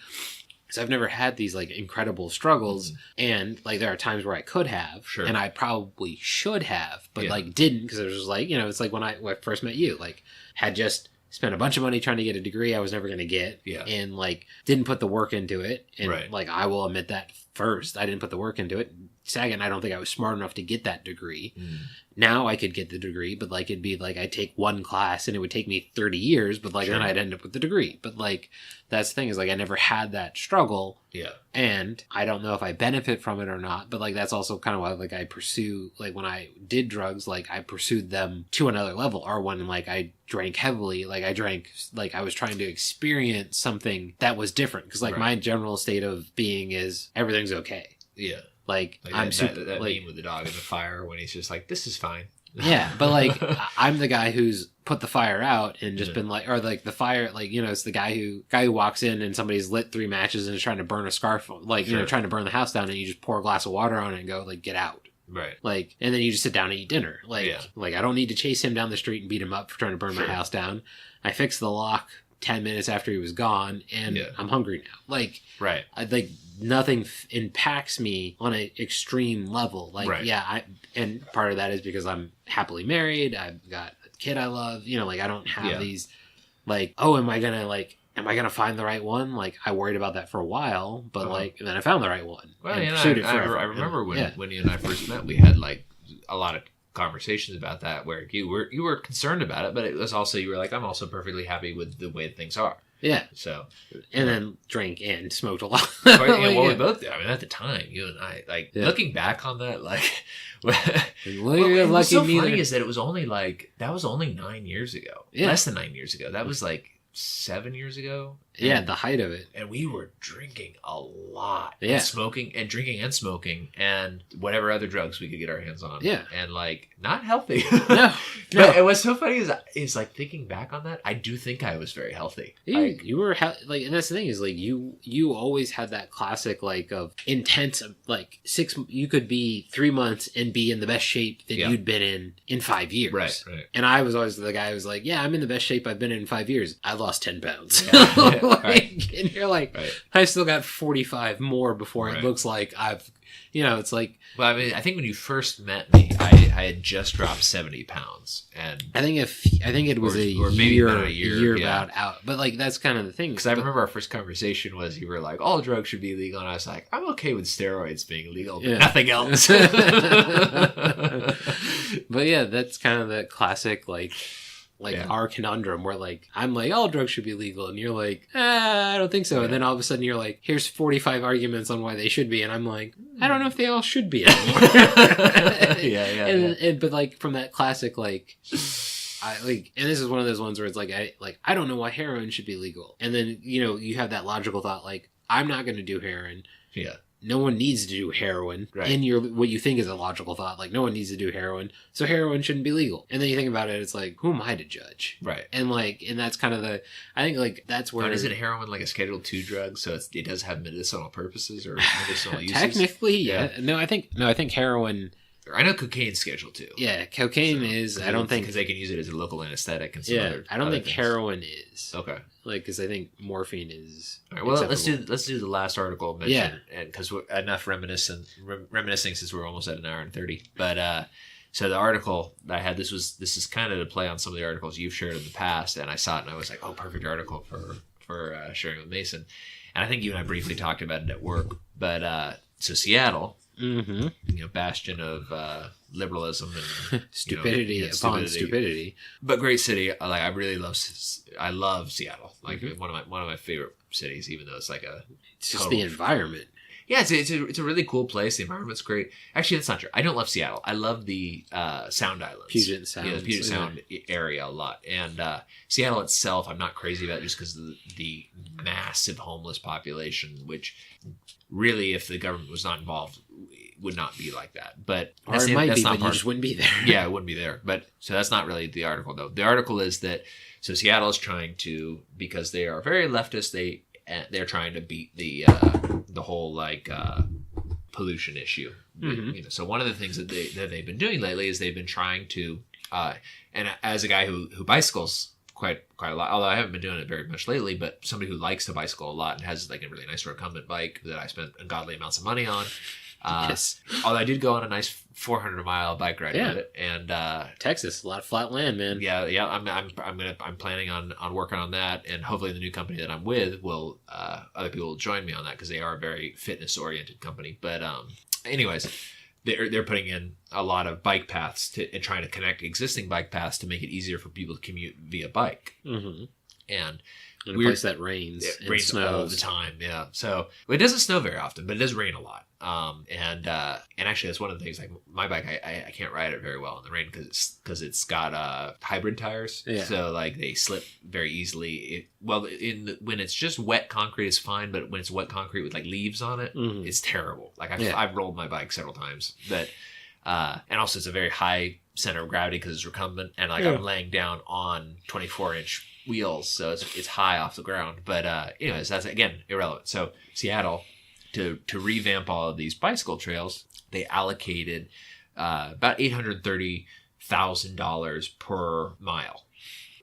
so I've never had these like incredible struggles, and like there are times where I could have, and I probably should have, but like didn't because it was just like, you know, it's like when I first met you, like had just spent a bunch of money trying to get a degree I was never going to get, and like didn't put the work into it, and like I will admit that first, I didn't put the work into it. Second, I don't think I was smart enough to get that degree. Now I could get the degree, but like it'd be like I'd take one class and it would take me 30 years, but like then I'd end up with the degree. But like that's the thing is like I never had that struggle. Yeah. And I don't know if I benefit from it or not, but like that's also kind of why like I pursue like when I did drugs, like I pursued them to another level. Or when like I drank heavily, like I was trying to experience something that was different because like my general state of being is everything's okay. Yeah. Like I'm super that like, meme with the dog in the fire when he's just like, this is fine. Yeah, but like I'm the guy who's put the fire out and just been like, or like the fire, like, you know, it's the guy who walks in and somebody's lit 3 matches and is trying to burn a scarf, like, you know, trying to burn the house down, and you just pour a glass of water on it and go like, get out. Right. Like, and then you just sit down and eat dinner. Like, like I don't need to chase him down the street and beat him up for trying to burn my house down. I fixed the lock 10 minutes after he was gone, and I'm hungry now. Like, nothing impacts me on an extreme level. Like, and part of that is because I'm happily married. I've got a kid I love. You know, like I don't have these, like, oh, am I gonna find the right one? Like, I worried about that for a while, but like, and then I found the right one. Well, and I remember when you and I first met, we had like a lot of conversations about that where you were concerned about it, but it was also, you were like, I'm also perfectly happy with the way things are. Yeah. So, and then drank and smoked a lot. We both did. I mean, at the time, you and I, like, looking back on that, like, what's so funny is that it was only like, that was only 9 years ago. Yeah. Less than 9 years ago. That was like 7 years ago. Yeah, the height of it. And we were drinking a lot. Yeah. And smoking and drinking and smoking and whatever other drugs we could get our hands on. Yeah. And like, not healthy. No. But what's so funny is like thinking back on that, I do think I was very healthy. You were like, and that's the thing is like you always had that classic like of intense, like you could be 3 months and be in the best shape that you'd been in 5 years. Right. And I was always the guy who was like, yeah, I'm in the best shape I've been in 5 years. I lost 10 pounds. Yeah. Like, and you're like, I've still got 45 more before it looks like I've, you know, it's like. Well, I mean, I think when you first met me, I had just dropped 70 pounds, and I think it was a year about out, but like that's kind of the thing. Because I remember our first conversation was you were like, all drugs should be legal, and I was like, I'm okay with steroids being legal, but nothing else. But yeah, that's kind of the classic our conundrum where like I'm like all drugs should be legal and you're like I don't think so, and then all of a sudden you're like here's 45 arguments on why they should be, and I'm like I don't know if they all should be anymore. And but like from that classic like I like, and this is one of those ones where it's like I don't know why heroin should be legal, and then you know you have that logical thought like I'm not going to do heroin. No one needs to do heroin in what you think is a logical thought. Like, no one needs to do heroin, so heroin shouldn't be legal. And then you think about it, it's like, who am I to judge? Right. And like, and that's kind of I think like, that's where... But isn't heroin like a Schedule II drug, so it does have medicinal purposes or medicinal uses? Technically, yeah. No, I think heroin... I know cocaine's Schedule 2. Yeah, cocaine is. I don't think because they can use it as a local anesthetic and some other. I don't think things. heroin is. Okay. Like, because I think morphine is. All right, well, let's do the last article mentioned, and because enough reminiscing since we're almost at an hour and 30. But so the article that I had, this is kind of to play on some of the articles you've shared in the past, and I saw it and I was like, oh, perfect article for sharing with Mason. And I think you and I briefly talked about it at work. But so Seattle, bastion of liberalism and stupidity upon stupidity, but great city. Like I love Seattle. Like one of my favorite cities, even though it's like it's just the environment. Yeah, it's a really cool place. The environment's great. Actually, that's not true. I don't love Seattle. I love the Sound Islands. Puget Sound. Yeah, the Puget Sound area a lot. And Seattle itself, I'm not crazy about just because of the massive homeless population, which really, if the government was not involved, would not be like that. But or it might be, but you just wouldn't be there. Yeah, it wouldn't be there. But so that's not really the article, though. The article is that Seattle is trying to, because they are very leftist, they're trying to beat the whole pollution issue. So one of the things that they've been doing lately is they've been trying to and as a guy who bicycles quite a lot, although I haven't been doing it very much lately, but somebody who likes to bicycle a lot and has like a really nice recumbent bike that I spent ungodly amounts of money on. Yes. Although I did go on a nice 400-mile bike ride with it, and Texas, a lot of flat land, man. Yeah. I'm planning on working on that, and hopefully the new company that I'm with will other people will join me on that because they are a very fitness oriented company. But anyways, they're putting in a lot of bike paths and trying to connect existing bike paths to make it easier for people to commute via bike. And in a place that rains, it rains all the time. Yeah, so it doesn't snow very often, but it does rain a lot. And actually, that's one of the things. Like my bike, I can't ride it very well in the rain because it's got hybrid tires. Yeah. So like they slip very easily. When it's just wet concrete, it's fine, but when it's wet concrete with like leaves on it, it's terrible. Like I've rolled my bike several times, but and also it's a very high center of gravity because it's recumbent, and I'm laying down on 24-inch wheels, so it's high off the ground. But anyways, that's again irrelevant. So Seattle, to revamp all of these bicycle trails, they allocated about $830,000 per mile.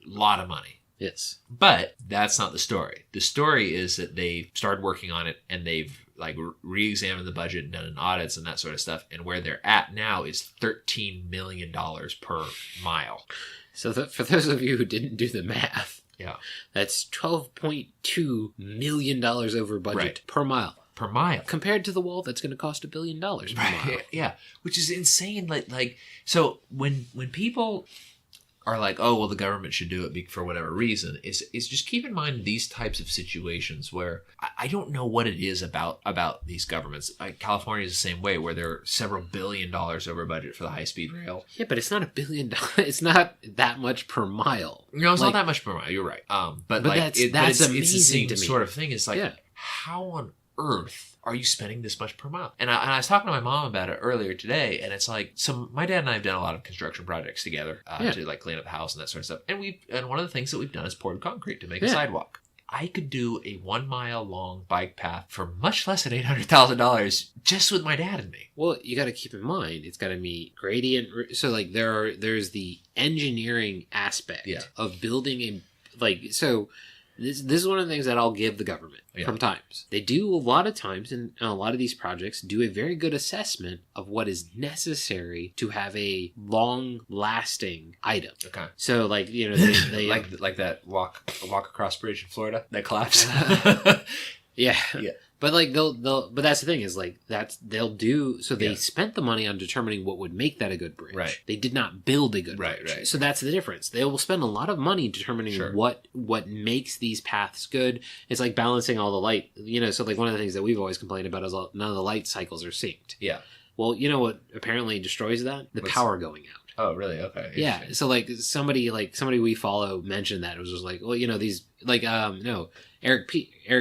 A lot of money. Yes. But that's not the story. The story is that they started working on it and they've like re-examined the budget and done audits and that sort of stuff. And where they're at now is $13 million per mile. So for those of you who didn't do the math, that's $12.2 million over budget per mile. Per mile. Compared to the wall that's going to cost $1 billion per mile. Yeah, which is insane. Like so when people are like, oh, well, the government should do it for whatever reason, is just keep in mind these types of situations where I don't know what it is about these governments. Like California is the same way, where there are several $1 billion over budget for the high-speed rail. Yeah, but it's not $1 billion. It's not that much per mile. No, it's not that much per mile. You're right. But like, that's amazing it's the same to me. Sort of thing. It's like, how on earth are you spending this much per mile? And I was talking to my mom about it earlier today, and it's like, so my dad and I have done a lot of construction projects together to like clean up the house and that sort of stuff. And one of the things that we've done is poured concrete to make a sidewalk. I could do a 1 mile long bike path for much less than $800,000 just with my dad and me. Well, you got to keep in mind, it's got to meet gradient. So like there's the engineering aspect of building This is one of the things that I'll give the government from times. They do a lot of times, and a lot of these projects do a very good assessment of what is necessary to have a long-lasting item. Okay. So, like, they like that walk across bridge in Florida that collapsed. Yeah. But like but that's the thing is like they spent the money on determining what would make that a good bridge. Right. They did not build a good bridge. Right. So that's the difference. They will spend a lot of money determining what makes these paths good. It's like balancing all the light. So like one of the things that we've always complained about is none of the light cycles are synced. Yeah. Well, you know what apparently destroys that? The power going out. Oh, really? Okay. Yeah. So like somebody we follow mentioned that. It was just like, well, these Eric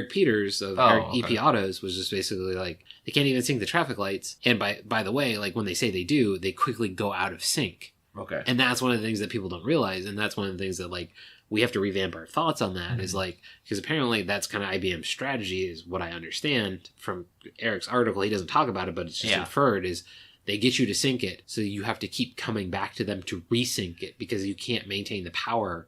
Peters of EP Autos was just basically like, they can't even sync the traffic lights. And by the way, like when they say they do, they quickly go out of sync. Okay. And that's one of the things that people don't realize. And that's one of the things that like we have to revamp our thoughts on that is like, because apparently that's kind of IBM's strategy is what I understand from Eric's article. He doesn't talk about it, but it's just inferred is they get you to sink it, so you have to keep coming back to them to resink it because you can't maintain the power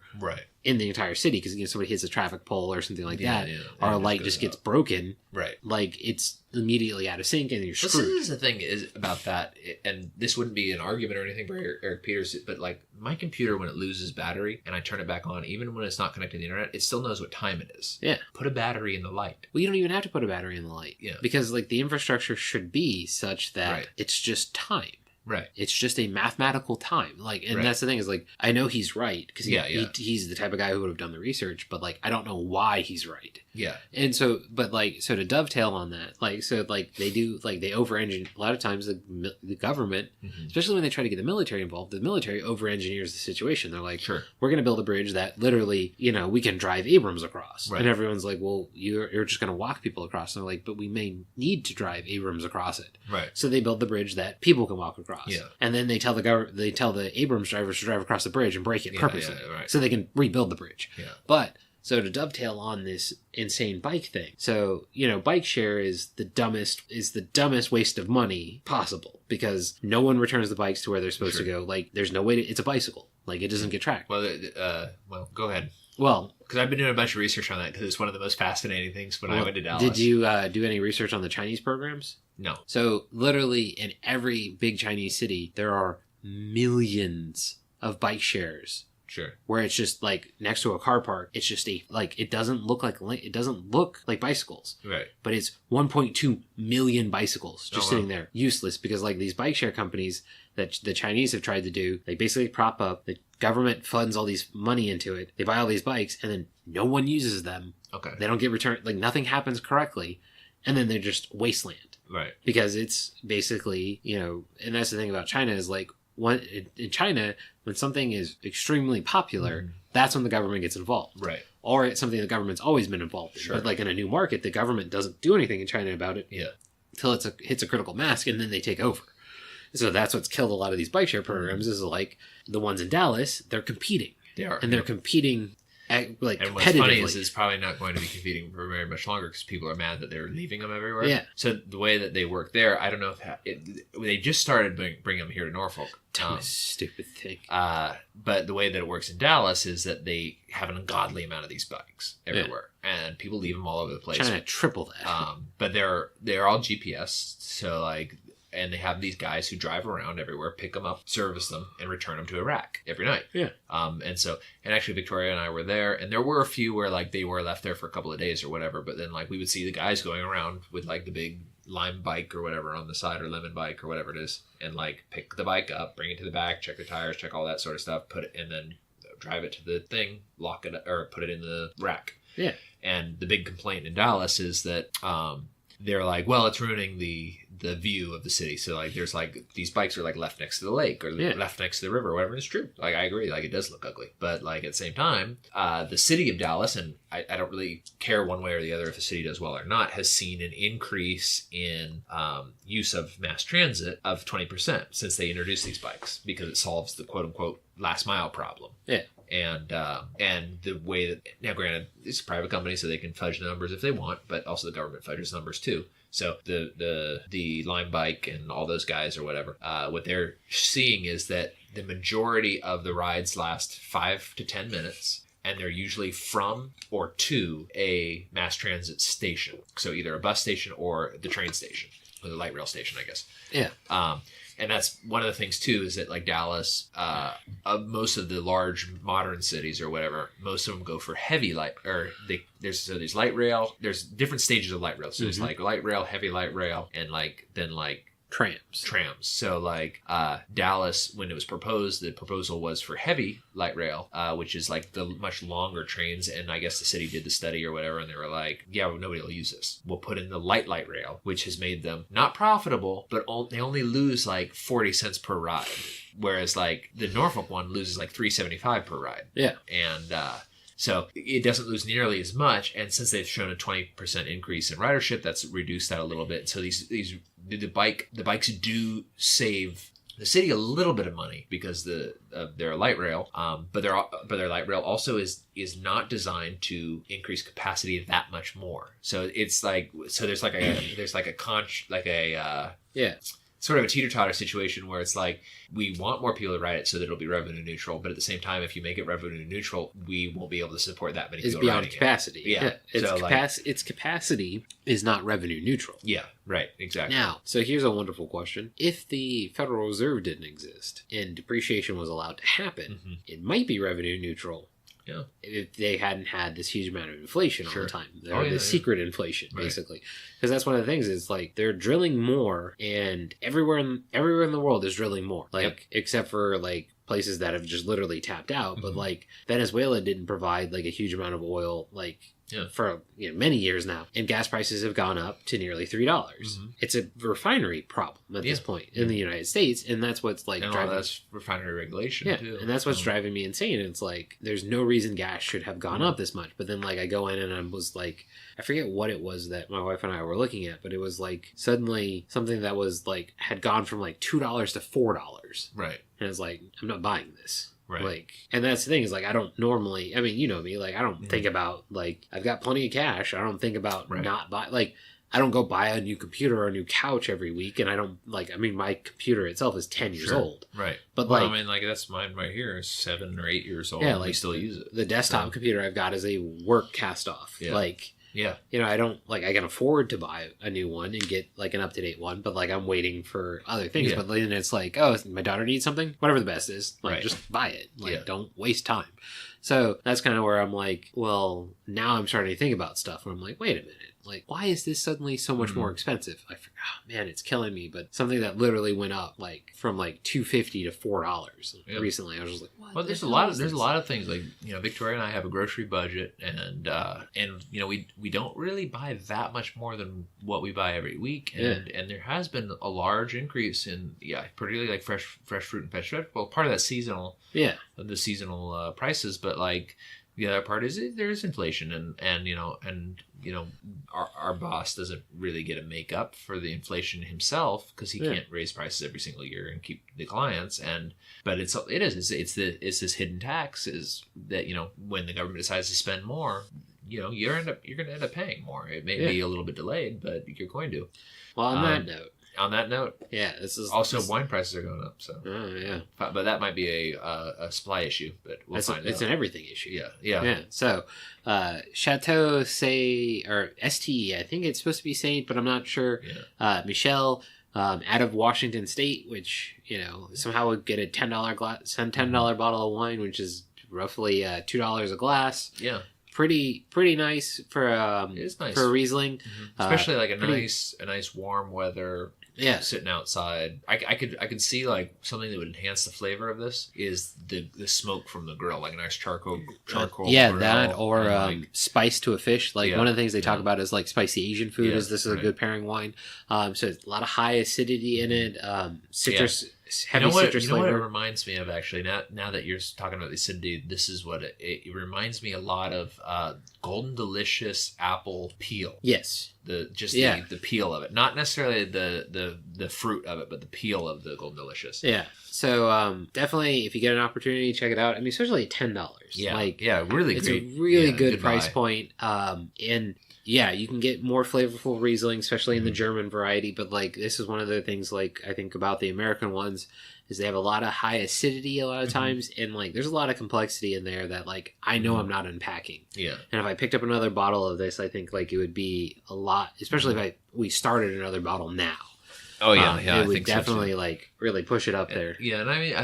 in the entire city because somebody hits a traffic pole or something like that, or a light just gets broken. Right. Like, it's immediately out of sync and you're screwed. This is the thing is about that, and this wouldn't be an argument or anything for Eric Peters, but like my computer, when it loses battery and I turn it back on, even when it's not connected to the internet, it still knows what time it is. Yeah. Put a battery in the light. Well, you don't even have to put a battery in the light. Yeah. Because like the infrastructure should be such that it's just time. Right. It's just a mathematical time. Like, and that's the thing is like, I know he's right because he's the type of guy who would have done the research, but like, I don't know why he's right. Yeah. And so, but like, so to dovetail on that, like, so like they do, like they over-engineer, a lot of times the government, especially when they try to get the military involved, the military over-engineers the situation. They're like, sure, we're going to build a bridge that literally, you know, we can drive Abrams across. Right. And everyone's like, well, you're just going to walk people across. And they're like, but we may need to drive Abrams across it. Right. So they build the bridge that people can walk across. Yeah. And then they tell the Abrams drivers to drive across the bridge and break it purposely so they can rebuild the bridge. Yeah. But so to dovetail on this insane bike thing, so you know, bike share is the dumbest waste of money possible because no one returns the bikes to where they're supposed to go. Like, there's no way to. It's a bicycle. Like, it doesn't get tracked. Well, go ahead. Well, because I've been doing a bunch of research on that because it's one of the most fascinating things when I went to Dallas. Did you do any research on the Chinese programs? No. So literally in every big Chinese city, there are millions of bike shares. Sure. Where it's just like next to a car park, it's just it doesn't look like bicycles. Right. But it's 1.2 million bicycles just sitting there, useless because like these bike share companies that the Chinese have tried to do, they basically prop up, the government funds all these money into it, they buy all these bikes, and then no one uses them. Okay. They don't get returned, like nothing happens correctly, and then they're just wasteland. Right. Because it's basically, you know, and that's the thing about China is like, in China, when something is extremely popular, that's when the government gets involved. Right. Or it's something the government's always been involved in. Sure. But like in a new market, the government doesn't do anything in China about it until it hits a critical mass, and then they take over. So that's what's killed a lot of these bike share programs is like the ones in Dallas, they're competing. They are. And they're competing and what's funny is it's probably not going to be competing for very much longer because people are mad that they're leaving them everywhere. Yeah. So the way that they work there, I don't know if they just started bringing them here to Norfolk. Stupid thing. But the way that it works in Dallas is that they have an ungodly amount of these bikes everywhere, and people leave them all over the place. Trying to triple that. But they're all GPS, so like. And they have these guys who drive around everywhere, pick them up, service them, and return them to Iraq every night. Yeah. And actually Victoria and I were there, and there were a few where like they were left there for a couple of days or whatever, but then like we would see the guys going around with like the big lime bike or whatever on the side, or lemon bike or whatever it is, and like pick the bike up, bring it to the back, check the tires, check all that sort of stuff, put it, and then drive it to the thing, lock it, or put it in the rack. Yeah. And the big complaint in Dallas is that they're like, well, it's ruining the view of the city. So like there's like these bikes are like left next to the lake or left next to the river or whatever. It's true. Like I agree. Like it does look ugly. But like at the same time, the city of Dallas, and I don't really care one way or the other if the city does well or not, has seen an increase in use of mass transit of 20% since they introduced these bikes because it solves the quote unquote last mile problem. Yeah. And the way that, now granted, it's a private company, so they can fudge the numbers if they want, but also the government fudges numbers too. So the Lime Bike and all those guys or whatever, what they're seeing is that the majority of the rides last 5 to 10 minutes, and they're usually from or to a mass transit station. So either a bus station or the train station, or the light rail station, I guess. Yeah. And that's one of the things too, is that like Dallas, most of the large modern cities or whatever, most of them go for heavy light, or there's light rail. There's different stages of light rail. So there's like light rail, heavy light rail, and then trams. So like Dallas, when it was proposed, the proposal was for heavy light rail, which is like the much longer trains. And I guess the city did the study or whatever, and they were like, yeah, well, nobody will use this. We'll put in the light rail, which has made them not profitable, but they only lose like 40 cents per ride. Whereas like the Norfolk one loses like $3.75 per ride. Yeah. And so it doesn't lose nearly as much. And since they've shown a 20% increase in ridership, that's reduced that a little bit. So the bikes do save the city a little bit of money because they're a light rail. But their light rail also is not designed to increase capacity that much more. So it's like, so there's like a sort of a teeter-totter situation where it's like we want more people to ride it so that it'll be revenue neutral, but at the same time, if you make it revenue neutral, we won't be able to support that many people. It's beyond capacity. Yeah. Its capacity is not revenue neutral. Yeah, right, exactly. Now, so here's a wonderful question. If the Federal Reserve didn't exist and depreciation was allowed to happen, it might be revenue neutral. Yeah. If they hadn't had this huge amount of inflation all the time. The secret inflation, right. basically. Because that's one of the things is like they're drilling more and everywhere in the world is drilling more. Like except for like places that have just literally tapped out. But like Venezuela didn't provide like a huge amount of oil for many years now, and gas prices have gone up to nearly $3. It's a refinery problem at this point in the United States, and that's what's like driving. That's refinery regulation too, and that's what's driving me insane. It's like there's no reason gas should have gone up this much, but then like I go in and I was like, I forget what it was that my wife and I were looking at, but it was like suddenly something that was like had gone from like $2 to $4, right? And it's like I'm not buying this. Right. Like, and that's the thing is like, I don't normally, I mean, you know me, like, I don't think about, like, I've got plenty of cash. I don't think about not buy, like, I don't go buy a new computer or a new couch every week. And I don't, like, I mean, my computer itself is 10 years old. Right. But, well, like, I mean, like, that's mine right here is 7 or 8 years old. Yeah, like, we still use it. The desktop computer I've got is a work cast off. Yeah. Like, you know, I don't, like, I can afford to buy a new one and get, like, an up-to-date one, but, like, I'm waiting for other things. But then it's like, oh, my daughter needs something? Whatever the best is. Like, just buy it. Like, don't waste time. So that's kind of where I'm like, well, now I'm starting to think about stuff where I'm like, wait a minute. Like, why is this suddenly so much more expensive? I forgot, oh, man, it's killing me. But something that literally went up like from like $2.50 to $4 recently. I was just like, what? Well, there's a lot of things like, you know, Victoria and I have a grocery budget, and you know, we don't really buy that much more than what we buy every week, and there has been a large increase in particularly like fresh fruit and vegetable. Part of that seasonal the seasonal prices, but like the other part is there is inflation, and you know our boss doesn't really get to make up for the inflation himself because he can't raise prices every single year and keep the clients. But it's this hidden tax is that, you know, when the government decides to spend more, you know, you're going to end up paying more. It may be a little bit delayed, but you're going to. Well, on that note, this is also wine prices are going up. So, but that might be a supply issue. But we'll find out. It's an everything issue. Yeah. So, Chateau Ste or Ste, I think it's supposed to be Saint, but I'm not sure. Michelle, out of Washington State, which, you know, somehow would get a $10 $10 bottle of wine, which is roughly $2 a glass. Yeah. Pretty nice for it's nice. for a Riesling, especially like a nice warm weather. Sitting outside, I could see like something that would enhance the flavor of this is the smoke from the grill, like a nice charcoal. Grill, that or spice to a fish. Like one of the things they talk about is like spicy Asian food. This is a good pairing wine. So it's a lot of high acidity in it. Citrus. Heavy citrus flavor. What it reminds me of, actually, now that you're talking about the acidity, this is what it reminds me a lot of Golden Delicious apple peel. Yes. The peel of it. Not necessarily the fruit of it, but the peel of the Golden Delicious. Yeah. So definitely, if you get an opportunity, check it out. I mean, especially at $10. Really it's great. It's a really good price point. And yeah, you can get more flavorful Riesling, especially in the German variety. But like, this is one of the things like I think about the American ones is they have a lot of high acidity a lot of times, and like there's a lot of complexity in there that like I know I'm not unpacking. Yeah. And if I picked up another bottle of this, I think like it would be a lot, especially if we started another bottle now. Oh yeah, it would definitely like really push it up there. Yeah, and I mean,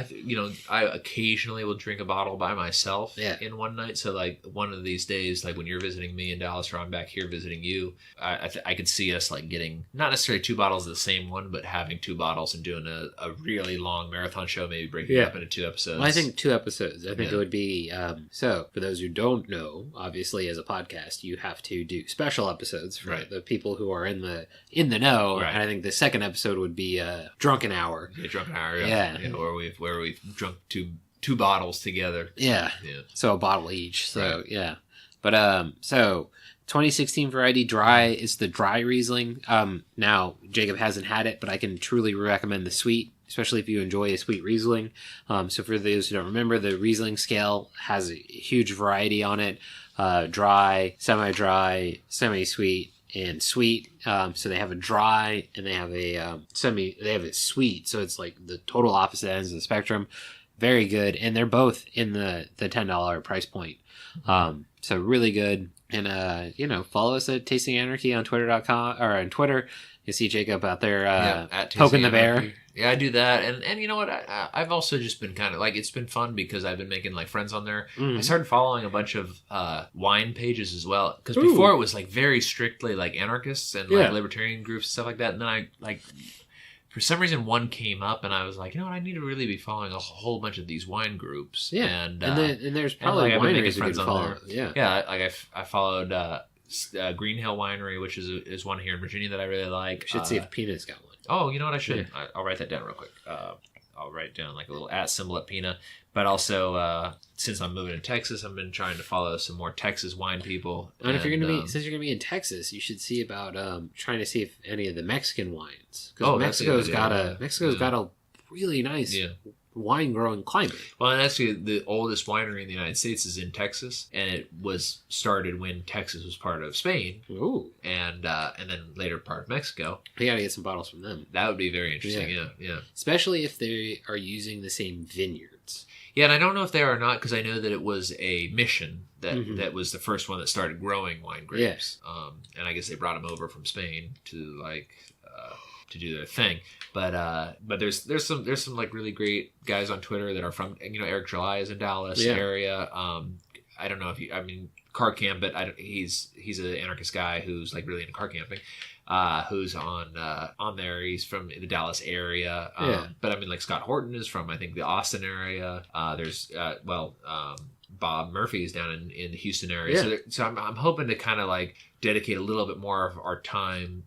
I occasionally will drink a bottle by myself in one night. So like one of these days, like when you're visiting me in Dallas or I'm back here visiting you, I could see us like getting not necessarily 2 bottles of the same one, but having 2 bottles and doing a really long marathon show, maybe breaking it up into 2 episodes. Well, I think 2 episodes. I think it would be so. For those who don't know, obviously as a podcast, you have to do special episodes for the people who are in the know. Right. And I think the second episode would be a drunken hour. Yeah, drunken hour. Yeah. Where we've drunk two bottles together. Yeah. So a bottle each. So but so 2016 variety dry is the dry Riesling. Now Jacob hasn't had it, but I can truly recommend the sweet, especially if you enjoy a sweet Riesling. So for those who don't remember, the Riesling scale has a huge variety on it: dry, semi-dry, semi-sweet, and sweet. So they have a dry and they have a they have a sweet. So it's like the total opposite ends of the spectrum. Very good. And they're both in the $10 price point. So really good. And, follow us at Tasting Anarchy on Twitter.com or on Twitter. You see Jacob out there poking the bear. Yeah, I do that. And you know what? I've also just been kind of like, it's been fun because I've been making like friends on there. I started following a bunch of wine pages as well. Because before it was like very strictly like anarchists and like libertarian groups and stuff like that. And then I like, for some reason, one came up and I was like, you know what? I need to really be following a whole bunch of these wine groups. Yeah. And there's probably wineries you can follow. Yeah. Like I followed Green Hill Winery, which is one here in Virginia that I really like. Should see if Pina's got one. Oh, you know what? I should. Yeah. I'll write that down real quick. I'll write down like a little @ at Pina. But also, since I'm moving to Texas, I've been trying to follow some more Texas wine people. And if you're gonna be, since you're gonna be in Texas, you should see about trying to see if any of the Mexican wines, because Mexico's got a really nice wine growing climate. Well, and actually, the oldest winery in the United States is in Texas, and it was started when Texas was part of Spain. Ooh, and then later part of Mexico. We gotta get some bottles from them. That would be very interesting. Yeah. Especially if they are using the same vineyards. Yeah, and I don't know if they are or not because I know that it was a mission that was the first one that started growing wine grapes. Yeah. And I guess they brought them over from Spain to to do their thing. But there's some like really great guys on Twitter that are from, Eric July is in Dallas area. I don't know if car camp, but he's an anarchist guy who's like really into car camping. Who's on there. He's from the Dallas area. But like Scott Horton is from, I think, the Austin area. There's Bob Murphy is down in the Houston area. Yeah. So I'm hoping to kind of like dedicate a little bit more of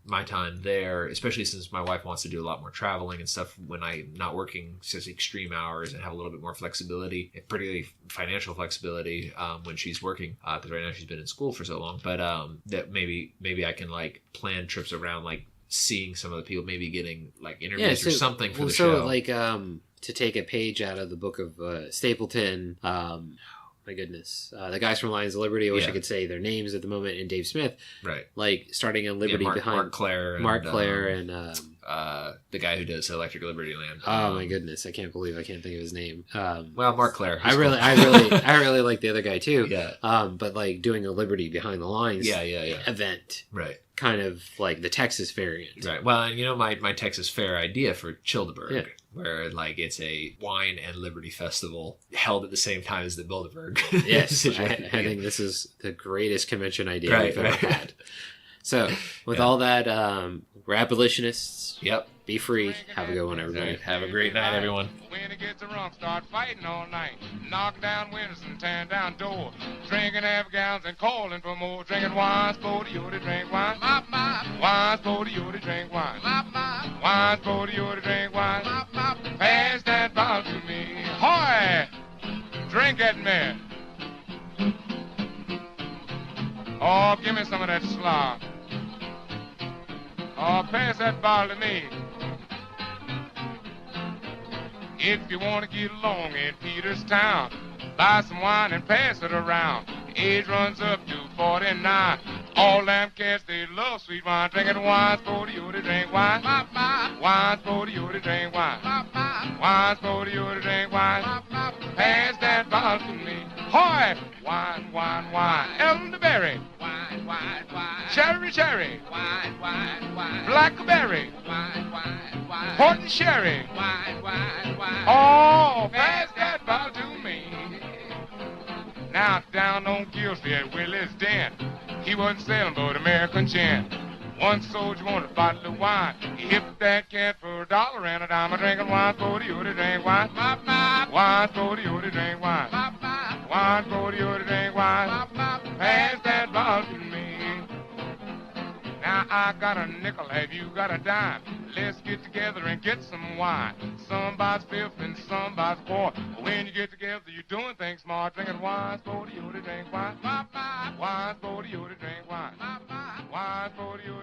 my time there, especially since my wife wants to do a lot more traveling and stuff when I'm not working such extreme hours and have a little bit more flexibility, particularly financial flexibility when she's working, because right now she's been in school for so long. But that maybe I can like plan trips around like seeing some of the people, maybe getting like interviews or something for the show. So like to take a page out of the book of Stapleton. My goodness. The guys from Lions of Liberty, I wish I could say their names at the moment, and Dave Smith. Right. Like, starting in Liberty behind... Mark Claire. And the guy who does Electric Liberty Land. Oh, my goodness. I can't believe I can't think of his name. Mark Claire. I really like the other guy, too. Yeah. But, like, doing a Liberty Behind the Lines event. Right. Kind of like the Texas variant. Right. Well, and my Texas Fair idea for Childeberg, where like it's a wine and liberty festival held at the same time as the Bilderberg. Yes, I think this is the greatest convention idea we've ever had. So, with all that, we're abolitionists. Yep. Be free. Have a good one, everybody. Right. Have a great night, everyone. When it gets drunk, start fighting all night. Knocking down windows and tearing down doors. Drinking half gallons and calling for more. Drinking wine, sporty, you to drink wine. Wine, sporty, you to drink wine. Wine, sporty, you to drink wine. Pass that bottle to me. Hoy! Drink at me. Oh, give me some of that slop. Oh, pass that bottle to me. If you want to get along in Peterstown, buy some wine and pass it around. Age runs up to 49. All them cats, they love sweet wine. Drinking wine, sporty, you to drink wine. Wine, sporty, you to drink wine. Wine, sporty, you to drink wine. Pass that bottle to me. Hoy! Wine, wine, wine. Elderberry. Wine, wine, wine. Cherry, cherry. Wine, wine, wine. Blackberry. Wine, wine, wine. Horton sherry. Wine, wine, wine. Oh, pass that bottle to me. Now down on Gillsby at Willie's Den, he wasn't selling but American gin. One soldier wanted a bottle of wine. He hipped that cat for $1 and a dime. I'm drinking wine, sporty, you to drink wine. Wine, sporty, you to drink wine. Wine, sporty, you to drink wine. Pass that bottle to me. Now I got a nickel, have you got a dime? Let's get together and get some wine. Somebody's fifth and somebody's fourth. When you get together, you're doing things smart. Drinking wine, sporty, you to drink wine. Wine, sporty, you to drink wine. Wine, sporty, you